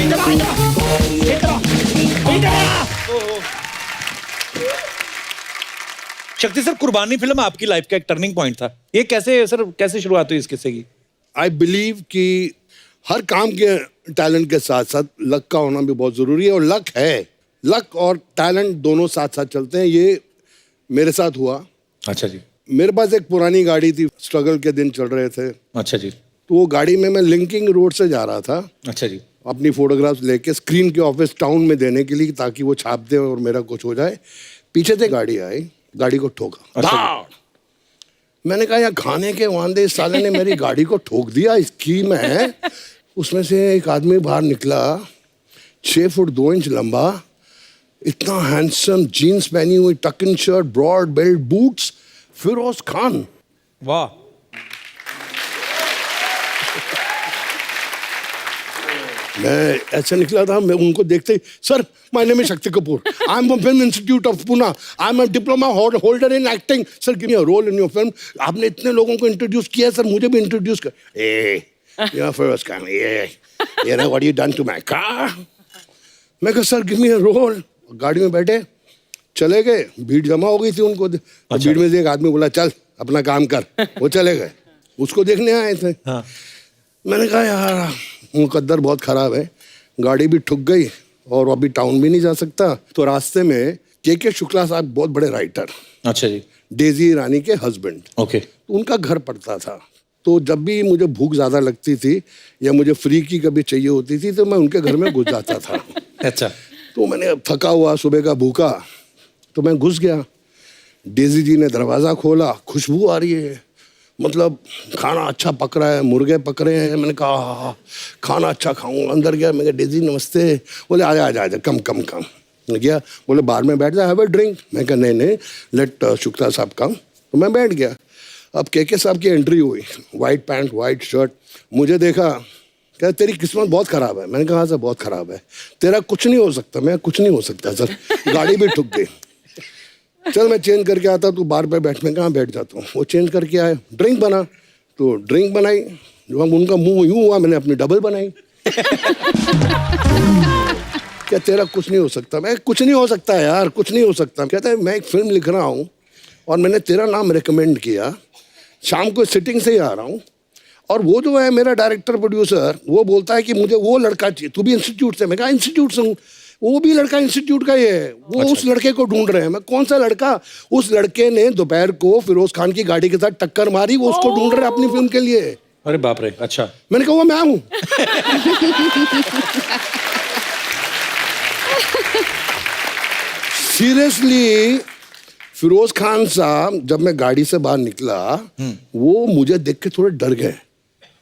इधर आ जा, इधर आ। शक्ति सर, कुर्बानी फिल्म आपकी लाइफ का एक टर्निंग पॉइंट था। ये कैसे शुरुआत हुई इस किस्से की? आई बिलीव कि हर काम के टैलेंट के साथ साथ लक का होना भी बहुत ज़रूरी है, और लक है, लक और टैलेंट दोनों साथ साथ चलते हैं। ये मेरे साथ हुआ। अच्छा जी। मेरे पास एक पुरानी गाड़ी थी, स्ट्रगल के दिन चल रहे थे, अच्छा जी। तो वो गाड़ी में मैं लिंकिंग रोड से जा रहा था अच्छा जी। अपनी फोटोग्राफ्स लेके स्क्रीन के ऑफिस टाउन में देने के लिए, ताकि वो छाप दे और मेरा कुछ हो जाए। पीछे से गाड़ी आई, गाड़ी को ठोका। अच्छा। मैंने कहा यार खाने के वांदे, इस साले ने मेरी गाड़ी को ठोक दिया, इसकी मैं। उसमें से एक आदमी बाहर निकला, 6 फुट 2 इंच लंबा, इतना हैंडसम, जीन्स पहनी हुई, tuck in shirt, broad belt, boots, Feroz Khan. वाह। मैं ऐसे निकला था, मैं उनको देखते ही, sir my name is Shakti Kapoor, I am from film institute of Pune, I am a diploma holder in acting, sir give me a role in your film. आपने इतने लोगों को इंट्रोड्यूस किया, सर मुझे भी इंट्रोड्यूस कर। या फर्स्ट काम ये ना, what you done to my car. मैं कहा sir give me a role. गाड़ी में बैठे चले गए, भीड़ जमा हो गई थी उनको। अच्छा। भीड़ में से एक आदमी बोला चल अपना काम कर, वो चले गए, उसको देखने आए थे। हाँ। मैंने कहा यार मुकद्दर बहुत खराब है, गाड़ी भी ठुक गई और अभी टाउन भी नहीं जा सकता। तो रास्ते में के शुक्ला साहब बहुत बड़े राइटर, अच्छा जी। डेजी ईरानी के हस्बैंड, ओके। उनका घर पड़ता था। तो जब भी मुझे भूख ज़्यादा लगती थी या मुझे फ्री की कभी चाहिए होती थी, तो मैं उनके घर में घुस जाता था। अच्छा। तो मैंने थका हुआ, सुबह का भूखा, तो मैं घुस गया। डेजी जी ने दरवाज़ा खोला, खुशबू आ रही है, मतलब खाना अच्छा पक रहा है, मुर्गे पक रहे हैं। मैंने कहा हाँ, खाना अच्छा खाऊंगा। अंदर गया, मैं कहा डेजी नमस्ते। बोले आजा आजा आजा, कम कम कम। मैं गया, बोले बाहर में बैठ जा, हैव अ ड्रिंक। मैं कहा नहीं लेट शुक्ला साहब कम। तो मैं बैठ गया। अब के साहब की एंट्री हुई, वाइट पैंट वाइट शर्ट, मुझे देखा, कहता तेरी किस्मत बहुत खराब है। मैंने कहा सर बहुत खराब है। तेरा कुछ नहीं हो सकता। मैं कुछ नहीं हो सकता सर, गाड़ी भी ठुक गई। चल मैं चेंज करके आता, तू बार पे बैठ। मैं कहाँ बैठ जाता हूँ। वो चेंज करके आए, ड्रिंक बना, तो ड्रिंक बनाई। जब उनका मुंह यूं हुआ, मैंने अपनी डबल बनाई। क्या तेरा कुछ नहीं हो सकता? मैं कुछ नहीं हो सकता यार, कुछ नहीं हो सकता। कहता है मैं एक फिल्म लिख रहा हूँ और मैंने तेरा नाम रिकमेंड किया, शाम को सिटिंग से ही आ रहा हूँ, और वो जो है मेरा डायरेक्टर प्रोड्यूसर, वो बोलता है कि मुझे वो लड़का चाहिए। तू भी इंस्टीट्यूट से? मैं कहा इंस्टीट्यूट से हूँ। वो भी लड़का इंस्टीट्यूट का ही है। वो उस लड़के को ढूंढ रहे हैं। मैं कौन सा लड़का? उस लड़के ने दोपहर को फिरोज खान की गाड़ी के साथ टक्कर मारी, वो उसको ढूंढ रहे हैं अपनी फिल्म के लिए। अरे बाप रे, अच्छा। मैंने कहा वो मैं हूँ। सीरियसली फिरोज खान साहब जब मैं गाड़ी से बाहर निकला, वो मुझे देख के थोड़े डर गए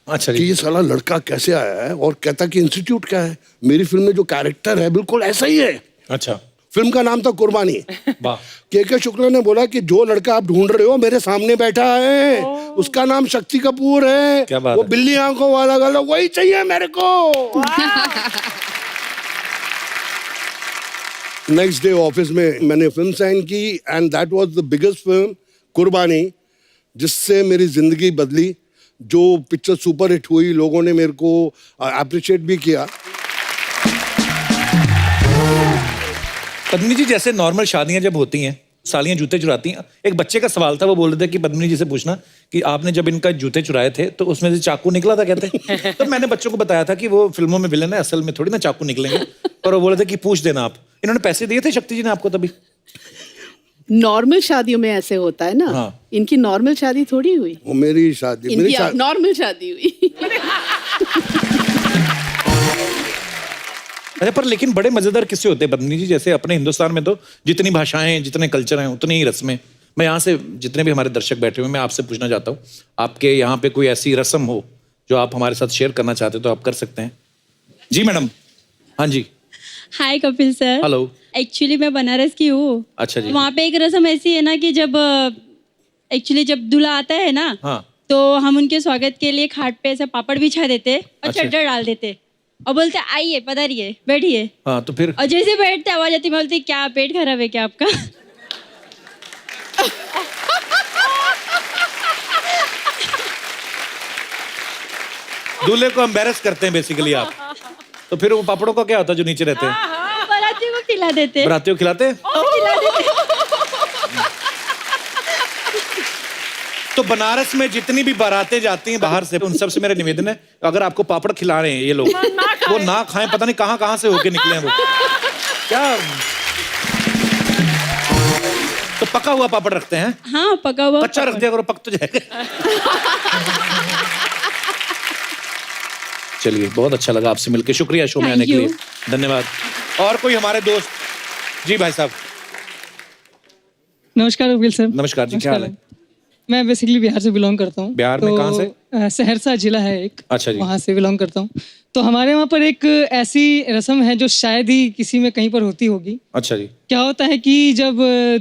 अच्छा कि जी। ये साला लड़का कैसे आया है, और कहता कि इंस्टीट्यूट का है। मेरी फिल्म में जो कैरेक्टर है बिल्कुल ऐसा ही है। अच्छा, फिल्म का नाम था कुर्बानी। वाह। के शुक्ला ने बोला कि जो लड़का आप ढूंढ रहे हो मेरे सामने बैठा है, उसका नाम शक्ति कपूर है। क्या बात वो है। बिल्ली आंखों वाला गला, वही चाहिए मेरे को। नेक्स्ट डे ऑफिस में मैंने फिल्म साइन की, and that was the biggest film, कुर्बानी, जिससे मेरी जिंदगी बदली। जो पिक्चर सुपर हिट हुई, लोगों ने मेरे को अप्रिशिएट भी किया। पद्मिनी जी, जैसे नॉर्मल शादियां जब होती हैं, सालियां जूते चुराती हैं, एक बच्चे का सवाल था, वो बोल रहे थे कि पद्मिनी जी से पूछना कि आपने जब इनका जूते चुराए थे तो उसमें से चाकू निकला था कहते। तो मैंने बच्चों को बताया था कि वो फिल्मों में विलन है, असल में थोड़ी ना चाकू निकलेंगे। और वो बोले थे कि पूछ देना आप। इन्होंने पैसे दिए थे शक्ति जी ने आपको तभी? नॉर्मल शादियों में ऐसे होता है ना। हाँ। इनकी नॉर्मल शादी थोड़ी हुई, वो मेरी शादी, मेरी इनकी नॉर्मल शादी हुई। अरे पर लेकिन बड़े मजेदार किस्से होते हैं पद्मिनी जी। जैसे अपने हिंदुस्तान में तो जितनी भाषाएं, जितने कल्चर हैं, उतनी ही रस्में। मैं यहाँ से जितने भी हमारे दर्शक बैठे हुए हैं, मैं आपसे पूछना चाहता हूँ, आपके यहाँ पे कोई ऐसी रस्म हो जो आप हमारे साथ शेयर करना चाहते हो तो आप कर सकते हैं। जी मैडम। हाँ जी। हाय कपिल सर। हेलो। एक्चुअली मैं बनारस की हूँ। अच्छा जी। वहाँ पे एक रस्म ऐसी है ना कि जब जब दूल्हा आता है ना, हाँ। तो हम उनके स्वागत के लिए खाट पे ऐसे पापड़ बिछा देते और अच्छा। चद्दर डाल देते और बोलते आइए पधारिए बैठिए। हाँ तो फिर? और जैसे बैठते आवाज आती, बोलती क्या पेट खराब है क्या आपका? दूल्हे को एम्बैरेस करते हैं बेसिकली आप। तो फिर वो पापड़ों का क्या होता है जो नीचे रहते हैं? बारातियों को खिला देते। बरातियों को खिलाते हैं? खिला देते। तो बनारस में जितनी भी बारातें जाती हैं बाहर से, उन सब से मेरा निवेदन है, अगर आपको पापड़ खिला रहे हैं ये लोग, वो ना खाएं। पता नहीं कहाँ कहाँ से होके निकले हैं वो। क्या तो पका हुआ पापड़ रखते हैं? हाँ पका हुआ। कच्चा रख दिया करो, पक तो जाएगा। चलिए, बहुत अच्छा लगा आपसे मिलकर। शुक्रिया शो में आने के लिए, धन्यवाद। और कोई हमारे दोस्त? जी भाई साहब। नमस्कार कपिल सर। नमस्कार जी, क्या हाल है? मैं बेसिकली बिहार से बिलोंग करता हूँ। बिहार में कहाँ से? सहरसा जिला है एक। अच्छा जी। वहाँ से बिलोंग करता हूँ। तो हमारे वहाँ पर एक ऐसी रस्म है जो शायद ही किसी में कहीं पर होती होगी। अच्छा जी। क्या होता है कि जब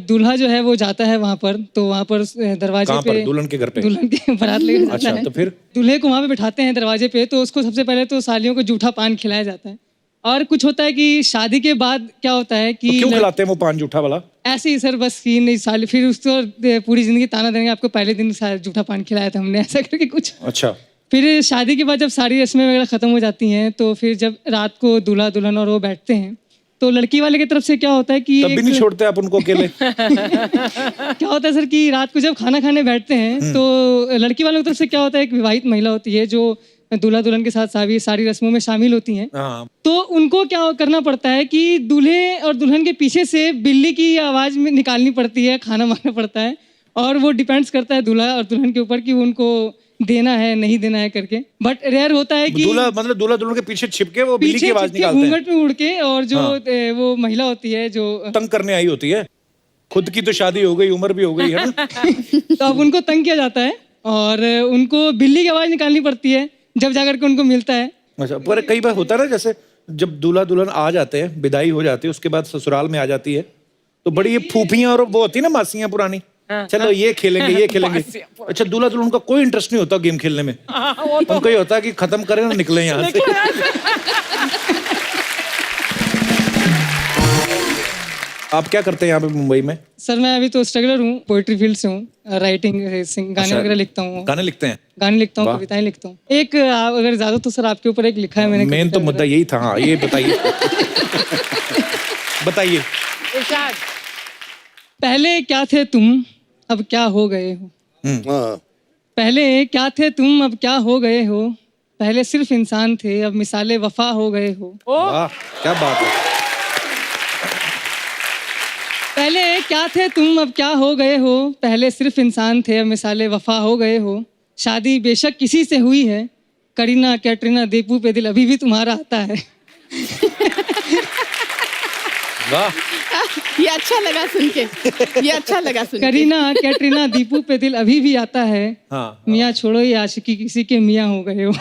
दूल्हा जो है वो जाता है वहाँ पर, तो वहाँ पर दरवाजे कहाँ पर? पे, दुल्हन के घर पे? दुल्हन के बारात लेकर जाता अच्छा, है। तो फिर? दूल्हे को वहाँ पे बिठाते हैं दरवाजे पे, तो उसको सबसे पहले तो सालियों को जूठा पान खिलाया जाता है। और कुछ होता है कि शादी के बाद क्या होता है कि तो क्यों खिलाते हैं वो पान जूठा वाला? ऐसे ही सर, बस कि नहीं साल फिर उसको पूरी जिंदगी ताना देंगे आपको पहले दिन जूठा पान खिलाया था हमने, ऐसा करके कुछ। अच्छा। फिर शादी के बाद जब सारी रस्में वगैरह खत्म हो जाती हैं, तो फिर जब रात को दूल्हा दुल्हन और वो बैठते हैं, तो लड़की वाले की तरफ से क्या होता है कि तब भी नहीं छोड़ते आप उनको अकेले? क्या होता है सर कि रात को जब खाना खाने बैठते हैं, तो लड़की वालों की तरफ से क्या होता है, एक विवाहित महिला होती है जो दूल्हा दुल्हन के साथ सारी रस्मों में शामिल होती हैं। हाँ। तो उनको क्या करना पड़ता है कि दूल्हे और दुल्हन के पीछे से बिल्ली की आवाज में निकालनी पड़ती है, खाना मांगना पड़ता है, और वो डिपेंड्स करता है दूल्हा और दुल्हन के ऊपर कि उनको देना है नहीं देना है करके। बट रेयर होता है कि दूल्हा दुल्हन के पीछे छिपके वो बिल्ली की आवाज निकालते हैं, घूंघट में उड़ के, और जो हाँ। वो महिला होती है जो तंग करने आई होती है। खुद की तो शादी हो गई, उम्र भी हो गई है ना। तो अब उनको तंग किया जाता है और उनको बिल्ली की आवाज निकालनी पड़ती है जब जाकर के उनको मिलता है। अच्छा, पर कई बार होता है ना, जैसे जब दूल्हा दुल्हन आ जाते हैं, विदाई हो जाती है, उसके बाद ससुराल में आ जाती है, तो बड़ी ये फूफियां और वो होती है ना, मासियां पुरानी, चलो ये खेलेंगे ये खेलेंगे। अच्छा, दूल्हा दुल्हन का कोई इंटरेस्ट नहीं होता गेम खेलने में, उनको ये होता है कि खत्म करें और निकले यहाँ से। आप क्या करते हैं यहाँ पे मुंबई में? सर मैं अभी तो स्ट्रगलर हूँ, पोइट्री फील्ड से हूँ, राइटिंग गाने वगैरह लिखता हूँ। गाने लिखते हैं? गाने लिखता हूँ, कविताएं लिखता हूँ। एक अगर ज्यादा तो सर आपके ऊपर एक लिखा है मैंने। मेन तो मुद्दा यही था। हाँ, ये बताइए। बताइए। इरशाद। पहले क्या थे तुम अब क्या हो गए हो, हाँ। पहले क्या थे तुम अब क्या हो गए हो, पहले सिर्फ इंसान थे अब मिसाले वफा हो गए हो। वाह, क्या बात है। पहले क्या थे तुम अब क्या हो गए हो, पहले सिर्फ इंसान थे अब मिसाले वफा हो गए हो। शादी बेशक किसी से हुई है, करीना कैटरीना दीपू पे दिल अभी भी तुम्हारा आता है। वाह, ये अच्छा लगा सुन के, ये अच्छा लगा सुन के। करीना कैटरीना दीपू पे दिल अभी भी आता है। हाँ। मियाँ छोड़ो ये आशिकी किसी के मियाँ हो गए हो।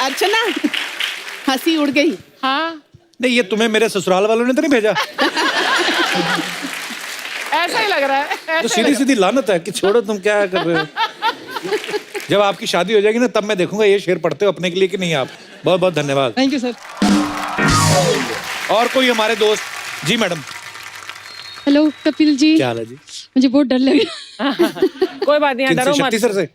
अर्चना, हंसी उड़ गई। हाँ, नहीं, ये तुम्हें मेरे ससुराल वालों ने तो नहीं भेजा? ऐसा ही लग रहा है। तो सीधी सीधी लानत है कि छोड़ो तुम क्या कर रहे हो। जब आपकी शादी हो जाएगी ना तब मैं देखूंगा ये शेर पढ़ते हो अपने के लिए कि नहीं आप। बहुत बहुत धन्यवाद। Thank you sir. और कोई हमारे दोस्त? जी मैडम। हेलो कपिल जी, क्या हाल है जी? मुझे बहुत डर लग रहा है। कोई बात नहीं, डरो किनसे? मत। शक्ति सर से?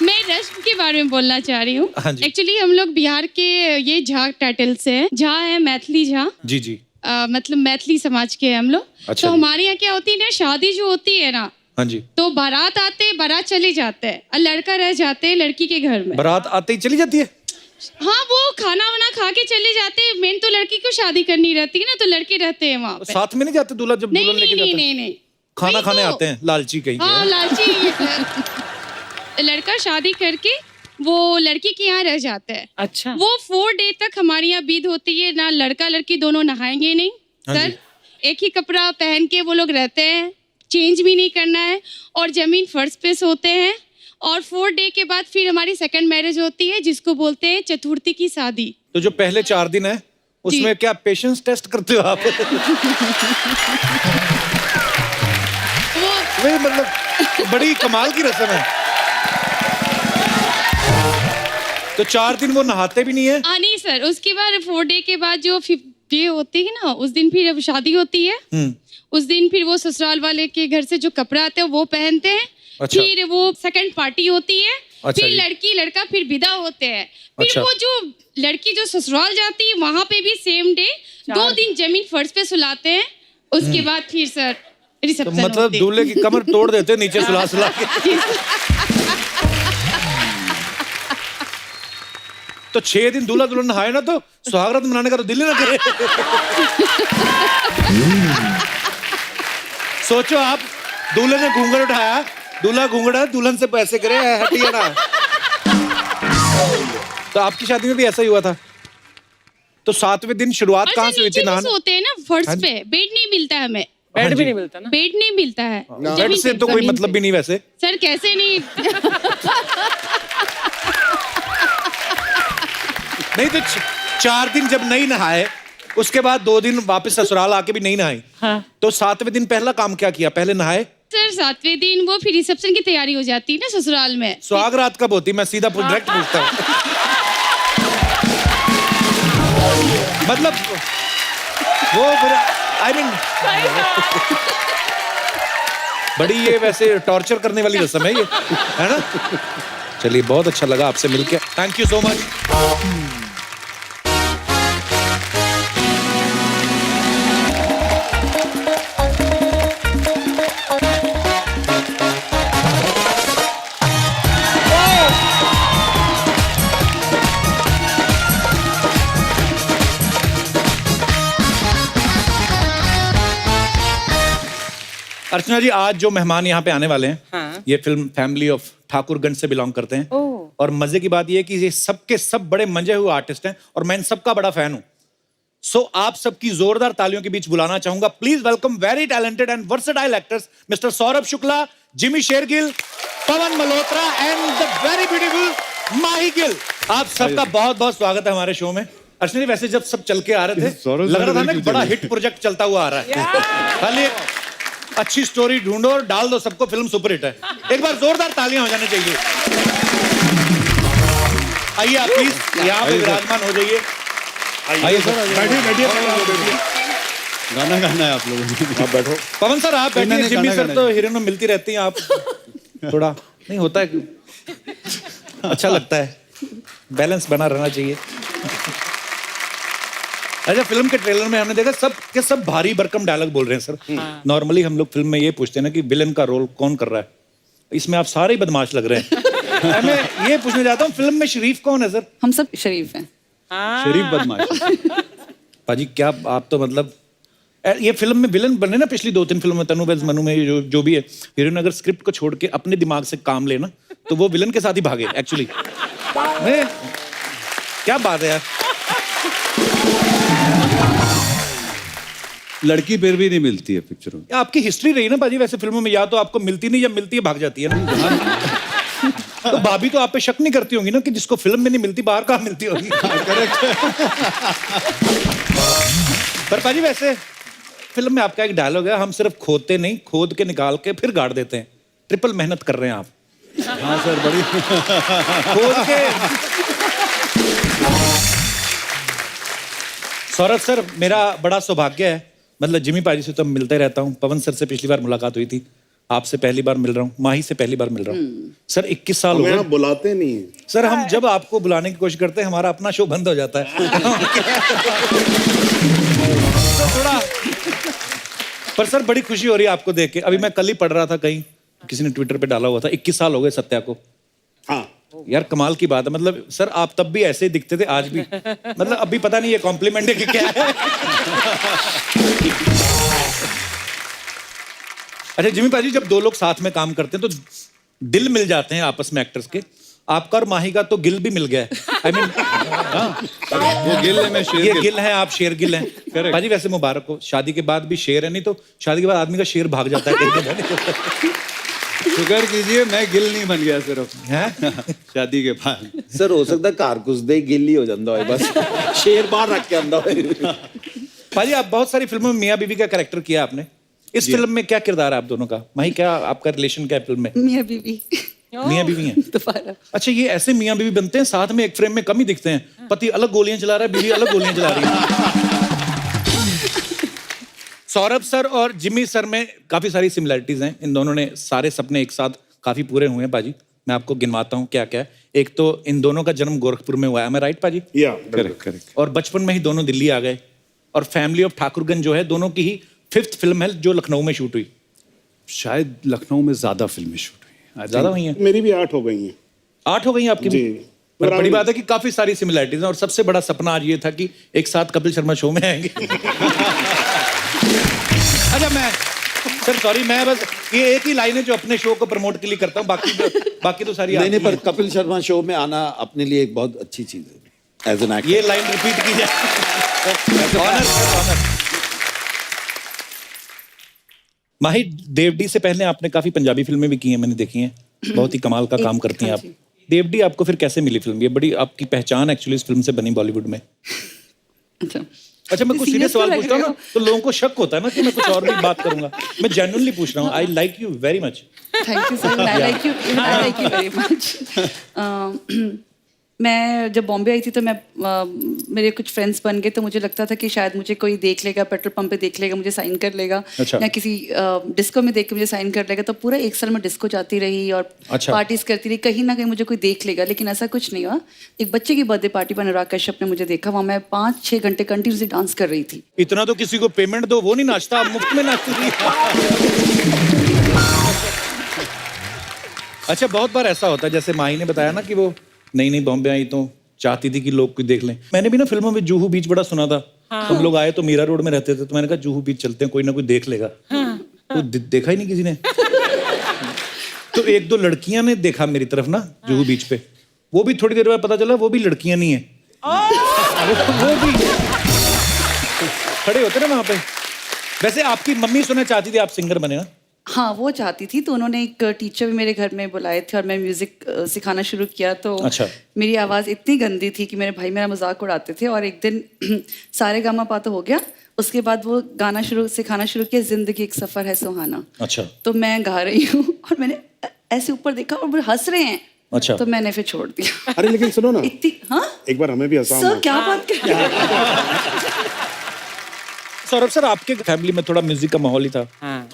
मैं रश्म के बारे में बोलना चाह रही हूँ। हाँ जी। एक्चुअली हम लोग बिहार के ये झा टाइटल से हैं। झा है मैथिली झा, जी जी। मतलब मैथिली समाज के हैं हम लोग। अच्छा तो जी। हमारे यहाँ क्या होती है ना, शादी जो होती है ना, हाँ जी। तो बारात आते बारात चले जाते हैं और लड़का रह जाते हैं लड़की के घर में। बारात आते ही चली जाती है? हाँ, वो खाना वाना खा के चले जाते हैं। मेन तो लड़की को शादी करनी रहती है ना, तो लड़के रहते हैं वहाँ पे। साथ में नहीं जाते दूल्हा जब नहीं दुल्हन नहीं लेके नहीं जाता है? नहीं नहीं, खाना वही खाने तो। आते हैं, लालची कहीं हाँ, के। लालची। लड़का शादी करके वो लड़की के यहाँ रह जाता है। अच्छा। वो 4 डे तक हमारे यहाँ बीत होती है ना, लड़का लड़की दोनों नहाएंगे नहीं हाँ सर। एक ही कपड़ा पहन के वो लोग रहते हैं, चेंज भी नहीं करना है, और जमीन फर्श पे सोते हैं। और 4 डे के बाद फिर हमारी सेकंड मैरिज होती है, जिसको बोलते हैं चतुर्थी की शादी। तो जो पहले 4 दिन है उसमें क्या पेशेंस टेस्ट करते हो आप? वो वही मतलब बड़ी कमाल की रस्म है। तो 4 दिन वो नहाते भी नहीं है? नहीं सर, उसके बाद 4 डे के बाद जो 5th डे होती है ना, उस दिन फिर अब शादी होती है। उस दिन फिर वो ससुराल वाले के घर से जो कपड़ा आते हैं वो पहनते हैं। अच्छा। फिर वो सेकंड पार्टी होती है। अच्छा फिर जी। लड़की लड़का फिर विदा होते हैं। फिर अच्छा। वो जो लड़की जो ससुराल जाती है वहां पे भी सेम डे 2 दिन जमीन फर्श पे सुलाते हैं। उसके बाद फिर सर तो रिसेप्शन मतलब होती है। दूल्हे की कमर तोड़ देते हैं नीचे सुला सुला के। तो 6 दिन दूल्हा दुल्हन नहाए ना तो सुहागरात मनाने का तो दिल ही ना करे। सोचो आप, दूल्हे ने घूंघट उठाया, दूल्हा घूंघटा, दुल्हन से पैसे करे, हटिए ना। तो आपकी शादी में भी ऐसा ही हुआ था? तो 7वें दिन शुरुआत और कहाँ सर से हुई थी नीचे भी नहाने? सोते हैं ना फर्श हाँ जी। पे, बेड नहीं मिलता है हमें। बेड भी नहीं मिलता ना। बेड नहीं मिलता है। बेड से तो कोई मतलब भी नहीं वैसे। सर कैसे नहीं। नहीं तो 4 दिन जब नहीं नहाए, उसके बाद 2 दिन वापस ससुराल आके भी नहीं नहाए। हाँ। तो 7वें दिन पहला काम क्या किया? पहले नहाए? सर 7वें दिन वो फिर रिसेप्शन की तैयारी हो जाती है ना ससुराल में। सुहाग रात कब होती? मैं सीधा डायरेक्ट पूछता हूँ। मतलब वो आई मीन बड़ी ये वैसे टॉर्चर करने वाली रस्म है ये, है ना? चलिए, बहुत अच्छा लगा आपसे मिलके। Thank you so much. Archana ji, आज जो मेहमान यहाँ पे आने वाले हैं, हाँ। ये फिल्म फैमिली ऑफ ठाकुरगंज से बिलोंग करते हैं। ओह। और मजे की बात ये है कि ये सबके सब बड़े मंजे हुए आर्टिस्ट हैं और मैं इन सबका बड़ा फैन हूं। सो आप सबकी जोरदार तालियों के बीच बुलाना चाहूंगा, please welcome very talented and versatile actors mister Saurabh Shukla, Jimmy Shergill, Pawan Malhotra and the very beautiful Mahi Gill. आप सबका बहुत बहुत स्वागत है हमारे शो में। अर्चना जी वैसे जब सब चल के आ रहे थे सौरभ लग रहा था सर ना ने कि बड़ा हिट प्रोजेक्ट चलता हुआ आ रहा है। खाली एक अच्छी स्टोरी ढूंढो और डाल दो सबको, फिल्म सुपर हिट है। एक बार जोरदार तालियां हो जानी चाहिए। आइए आप प्लीज यहाँ पे विराजमान हो जाइए। आइए सर, बैठिए। गाना गाना है आप लोगों ने। आप बैठो। पवन सर आप बैठिए, इन्होंने जिम्मी गाना सर गाना तो हीरोइन में मिलती रहती हैं, आप थोड़ा नहीं होता है, अच्छा लगता है, बैलेंस बना रहना चाहिए। अच्छा, फिल्म के ट्रेलर में हमने देखा सब के सब भारी भरकम डायलॉग बोल रहे हैं सर। नॉर्मली हम लोग फिल्म में ये पूछते हैं ना कि विलन का रोल कौन कर रहा है, इसमें आप सारे ही बदमाश लग रहे हैं। मैं ये पूछना चाहता हूँ फिल्म में शरीफ कौन है सर? हम सब शरीफ हैं। शरीफ बदमाश। पाजी क्या आप तो मतलब ये फिल्म में विलन बने ना, पिछली 2-3 फिल्मों में तनु वेज मनु में जो भी है हीरोइन अगर स्क्रिप्ट को छोड़ के अपने दिमाग से काम लेना तो वो विलन के साथ ही भागे एक्चुअली। क्या बात है यार। लड़की फिर भी नहीं मिलती है पिक्चरों में। आपकी हिस्ट्री रही ना पाजी वैसे फिल्मों में, या तो आपको मिलती नहीं, या मिलती है भाग जाती है ना। तो भाभी तो आप पे शक नहीं करती होंगी ना कि जिसको फिल्म में नहीं मिलती बाहर कहाँ मिलती होगी। पर पाजी वैसे फिल्म में आपका एक डायलॉग है, हम सिर्फ खोदते नहीं खोद के निकाल के फिर गाड़ देते हैं। ट्रिपल मेहनत कर रहे हैं आप। हाँ सर, बड़ी खोद के। सौरभ सर मेरा बड़ा सौभाग्य है, मतलब जिमी पाजी से तो मिलते रहता हूँ, पवन सर से पिछली बार मुलाकात हुई थी, आपसे पहली बार मिल रहा हूँ, माही से पहली बार मिल रहा हूँ। सर 21 साल हो गए। बुलाते नहीं सर हम जब आपको बुलाने की कोशिश करते हैं हमारा अपना शो बंद हो जाता है। तो थोड़ा पर सर बड़ी खुशी हो रही है आपको देख के। अभी मैं कल ही पढ़ रहा था कहीं, किसी ने ट्विटर पे डाला हुआ था 21 साल हो गए सत्या को। हाँ यार कमाल की बात है, मतलब सर आप तब भी ऐसे ही दिखते थे आज भी, मतलब अभी पता नहीं ये कॉम्प्लीमेंट है कि क्या है। अच्छा जिमी पाजी जब दो लोग साथ में काम करते हैं तो दिल मिल जाते हैं आपस में एक्टर्स के। आपका और माही का तो गिल भी मिल गया है। I mean, वो गिल है, मैं शेर ये गिल। गिल है, आप शेर गिल हैं। पाजी वैसे मुबारक हो, शादी के बाद भी शेर है, नहीं तो शादी के बाद आदमी का शेर भाग जाता है। शुक्र कीजिए मैं गिल नहीं बन गया सिर्फ हैं? शादी के बाद। सर हो सकता कार घुसदे गिल्ली हो जाता है, बस शेर बाहर रख के आंदा है। पाजी आप बहुत सारी फिल्मों में मियाँ बीवी का कैरेक्टर किया आपने, इस फिल्म में क्या किरदार है आप दोनों का? माही क्या आपका रिलेशन क्या है फिल्म में? मियाँ बीवी। मियाँ बीवी हैं। दोबारा। अच्छा ये ऐसे मियाँ बीवी बनते हैं साथ में एक फ्रेम में कम ही दिखते हैं, पति अलग गोलियां चला रहा है, बीवी अलग गोलियां चला रही है। सौरभ सर और जिमी सर में काफी सारी सिमिलरिटीज हैं, इन दोनों ने सारे सपने एक साथ काफी पूरे हुए हैं पाजी। मैं आपको गिनवाता हूँ क्या क्या है। एक तो इन दोनों का जन्म गोरखपुर में हुआ है, मैं राइट पाजी? करेक्ट। और बचपन में ही दोनों दिल्ली आ गए, और फैमिली ऑफ ठाकुरगंज जो है दोनों की ही 5th फिल्म है जो लखनऊ में शूट हुई। शायद लखनऊ में ज्यादा फिल्में शूट हुई, ज्यादा हुई हैं? मेरी भी 8 हो गई हैं। 8 हो गई हैं आपकी भी? पर बड़ी बात है कि काफी सारी सिमिलरिटीज हैं, और सबसे बड़ा सपना आज ये था कि एक साथ कपिल शर्मा शो में आएंगे। अच्छा मैं सर सॉरी, मैं बस ये एक ही लाइन है जो अपने शो को प्रमोट के लिए करता हूँ, बाकी तो सारी नहीं आपकी पर हैं। कपिल शर्मा शो में आना अपने लिए एक बहुत अच्छी चीज है एज एन एक्टर। ये लाइन रिपीट की जाए। ऑनर। माही देवडी से पहले आपने काफी पंजाबी फिल्में भी की हैं, मैंने देखी हैं, बहुत ही कमाल का काम करती हैं आप। देवडी आपको फिर कैसे मिली फिल्म? ये बड़ी आपकी पहचान एक्चुअली इस फिल्म से बनी बॉलीवुड में। अच्छा मैं कुछ सीरियस सवाल पूछता हूँ ना तो लोगों को शक होता है ना कि मैं कुछ और भी बात करूंगा, मैं जेन्युइनली पूछ रहा हूँ। I like you very much. Thank you sir, I like you very much. मैं जब बॉम्बे आई थी तो मैं मेरे कुछ फ्रेंड्स बन गए, तो मुझे लगता था कि शायद मुझे कोई देख लेगा, पेट्रोल पंप पे देख लेगा, मुझे साइन कर लेगा। अच्छा। या किसी डिस्को में देख के मुझे साइन कर लेगा। तो पूरा 1 साल मैं डिस्को जाती रही और अच्छा। पार्टीज करती रही, कहीं ना कहीं मुझे कोई देख लेगा, लेकिन ऐसा कुछ नहीं हुआ। एक बच्चे की बर्थडे पार्टी पर अनुराग कश्यप ने मुझे देखा, वहाँ मैं 5-6 घंटे कंटिन्यूसली डांस कर रही थी। इतना तो किसी को पेमेंट दो, वो नहीं नाचता, आप मुफ्त में नाचती थी। अच्छा बहुत बार ऐसा होता है, जैसे माही ने बताया ना कि वो नई बॉम्बे आई तो चाहती थी कि लोग कोई देख लें। मैंने भी ना फिल्मों में जूहू बीच बड़ा सुना था। हम लोग आए तो मीरा रोड में रहते थे, तो मैंने कहा जूहू बीच चलते हैं, कोई ना कोई देख लेगा। तो देखा ही नहीं किसी ने। तो 1-2 लड़कियां ने देखा मेरी तरफ ना जूहू बीच पे, वो भी थोड़ी देर बाद पता चला वो भी लड़कियां नहीं है, वो भी खड़े होते ना वहां पे। वैसे आपकी मम्मी सुनना चाहती थी आप सिंगर बने ना? हाँ वो चाहती थी, तो उन्होंने एक टीचर भी मेरे घर में बुलाए थे और मैं म्यूजिक सिखाना शुरू किया। तो अच्छा। मेरी आवाज़ इतनी गंदी थी कि मेरे भाई मेरा मजाक उड़ाते थे, और एक दिन सारे गामा पा तो हो गया, उसके बाद वो गाना सिखाना शुरू किया, जिंदगी एक सफ़र है सुहाना। अच्छा। तो मैं गा रही हूँ और मैंने ऐसे ऊपर देखा और वो हंस रहे हैं। अच्छा। तो मैंने फिर छोड़ दिया। अरे लेकिन सुनो ना, इतनी, हाँ एक बार हमें भी हंसाओ सर ना। क्या बात कर रहे हैं? सौरभ सर, आपके फैमिली में थोड़ा म्यूजिक का माहौल ही था?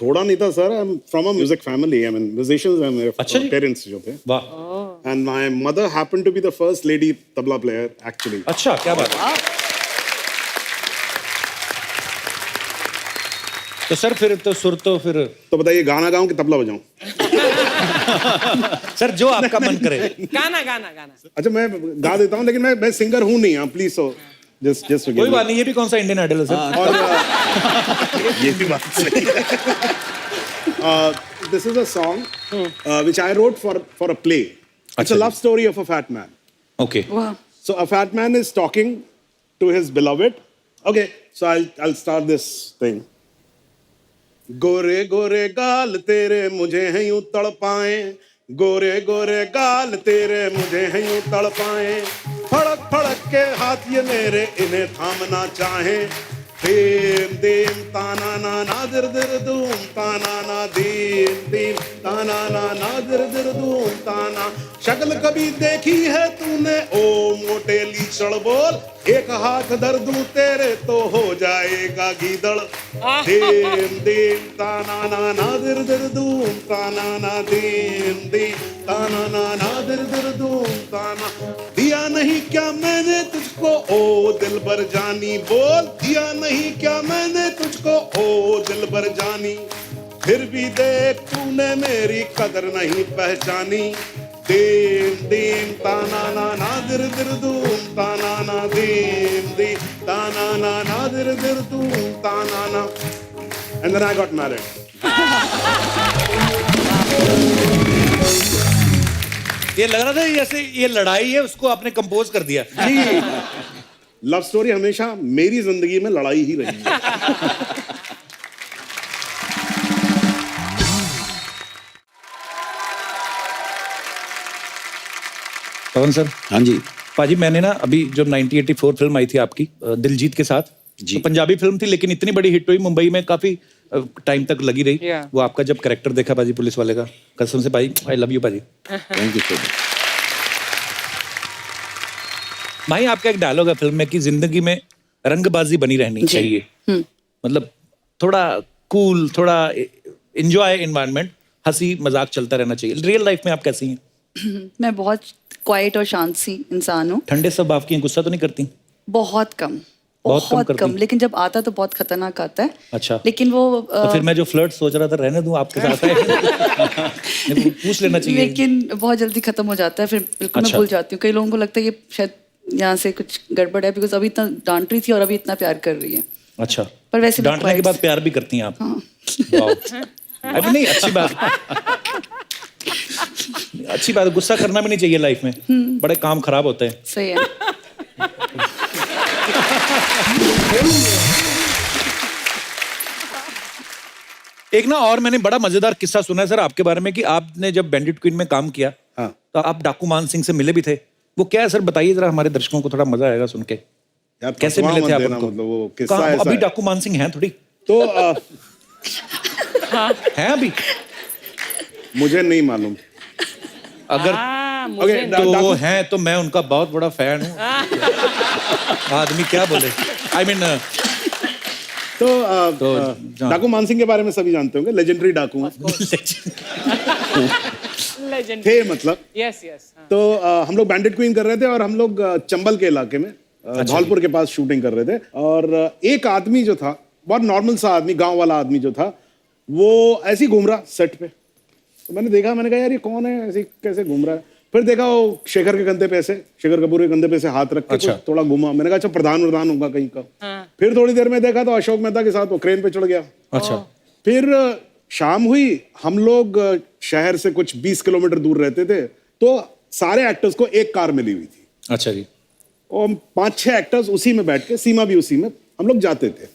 थोड़ा नहीं था sir, I am from a music family, I mean musicians हैं मेरे अच्छा जी। पेरेंट्स जो थे। वाह। And my mother happened to be the first lady tabla player actually. अच्छा, क्या बात है। तो सर फिर तो सुर तो फिर तो बताइए, गाना गाऊं कि तबला बजाऊं? सर जो आपका मन करे। गाना गाना गाना। अच्छा मैं गा देता हूं, लेकिन मैं सिंगर हूं नहीं, आप प्लीज सो जस्ट कोई बात नहीं, ये भी कौन सा इंडियन आइडल है सर? और ये भी बात सही है। This is a song which I wrote for a play. It's a love story of a fat man. Okay. वाह, So a fat man is talking to his beloved. Okay, so I'll start this thing. गोरे गोरे गाल तेरे मुझे हैं यूं तड़पाए, गोरे गोरे गाल तेरे मुझे हैं यूं तड़पाए, फड़क फड़क के हाथ ये मेरे इन्हें थामना चाहे, दीम दीम ताना ना ना दिर दिर दूम ताना ना दीम दीम ताना ना ना दिर दिर दूम ताना। शक्ल कभी देखी है तूने ओ मोटे लीचड़ बोल, एक हाथ धर दूं तेरे तो हो जाएगा गीदड़, दीम दीम ताना ना ना दिर दिर दूम ताना ना दीम दीम ताना ना ना दिर दिर दूम ताना। दिया नहीं क्या मैंने तुझको ओ दिलबर जानी, बोल दिया नहीं क्या मैंने तुझको ओ दिलबर जानी, फिर भी देख तूने मेरी कदर नहीं पहचानी, दीम दीम ताना ना ना दिर दिर दूम ताना ना दीम दीम ताना ना ना दिर दिर दूम ताना ना। And then I got married. ये लग रहा था जैसे ये लड़ाई है, उसको आपने कंपोज कर दिया। जी, लव स्टोरी हमेशा मेरी जिंदगी में लड़ाई ही रही है। पवन सर। हाँ जी। पाजी, मैंने ना अभी जब 1984 फिल्म आई थी आपकी दिलजीत के साथ, जी। तो पंजाबी फिल्म थी लेकिन इतनी बड़ी हिट हुई, मुंबई में काफी टाइम तक लगी रही। Yeah. वो आपका जब कैरेक्टर देखा पाजी पुलिस वाले का, कसम से भाई आई लव यू पाजी। Thank you so much. भाई आपका एक डायलॉग है फिल्म में कि जिंदगी में रंगबाजी बनी रहनी चाहिए, मतलब थोड़ा कूल, थोड़ा एंजॉय एनवायरनमेंट, हंसी मजाक चलता रहना चाहिए। रियल लाइफ में आप कैसी हैं? मैं बहुत क्वाइट और शांत सी इंसान हूँ। ठंडे सब आपकी हैं, गुस्सा तो नहीं करती? बहुत कम, बहुत कम करती? लेकिन जब आता तो बहुत खतरनाक आता है। अच्छा। लेकिन वो तो फिर मैं जो फ्लर्ट सोच रहा था रहने दूं आपके साथ है। पूछ लेना चाहिए। लेकिन बहुत जल्दी खत्म हो जाता है, फिर बिल्कुल मैं अच्छा। भूल जाती हूँ। कई लोगों को लगता है ये शायद यहाँ से कुछ गड़बड़ है, बिकॉज अभी इतना डांट रही थी और अभी इतना प्यार कर रही है। अच्छा, पर वैसे मैं डांटने के quiet बाद प्यार भी करती हैं आप? वाह। अभी नहीं, अच्छी बात, अच्छी बात। गुस्सा करना भी नहीं चाहिए लाइफ में, बड़े काम खराब होते हैं। सही है। एक ना और मैंने बड़ा मजेदार किस्सा सुना है सर आपके बारे में कि आपने जब बैंडिट क्वीन में काम किया, हाँ। तो आप डाकू मान सिंह से मिले भी थे। वो क्या है सर, बताइए जरा, हमारे दर्शकों को थोड़ा मजा आएगा सुन के। यार कैसे फंसवा मिले थे मत आप देना, उनको? मतलब वो किस्सा कहाँ, ऐसा अभी है। डाकू मान सिंह हैं थोड़ी? तो हैं अभी? मुझे नहीं मालूम। अगर मुझे तो हैं तो मैं उनका बहुत बड़ा फैन हूँ। आदमी क्या बोले, आई मीन डाकू मान सिंह के बारे में सभी जानते होंगे, लेजेंडरी डाकू हैं। लेजेंड थे मतलब। Yes yes. तो हम लोग बैंडिट क्वीन कर रहे थे और हम लोग चंबल के इलाके में धौलपुर के पास शूटिंग कर रहे थे, और एक आदमी जो था, बहुत नॉर्मल सा आदमी, गांव वाला आदमी जो था, वो ऐसे ही घूम रहा सेट पे। तो मैंने देखा, मैंने कहा यार ये कौन है, ऐसे कैसे घूम रहा है। फिर देखा वो शेखर के कंधे पे ऐसे, शेखर कपूर के कंधे पे से हाथ रख के अच्छा। थोड़ा घूमा। मैंने कहा अच्छा प्रधान होगा कहीं का। फिर थोड़ी देर में देखा तो अशोक मेहता के साथ वो क्रेन पे चढ़ गया। अच्छा। फिर शाम हुई, हम लोग शहर से कुछ 20 किलोमीटर दूर रहते थे, तो सारे एक्टर्स को एक कार मिली हुई थी। अच्छा जी। और 5-6 एक्टर्स उसी में बैठ के, सीमा भी उसी में, हम लोग जाते थे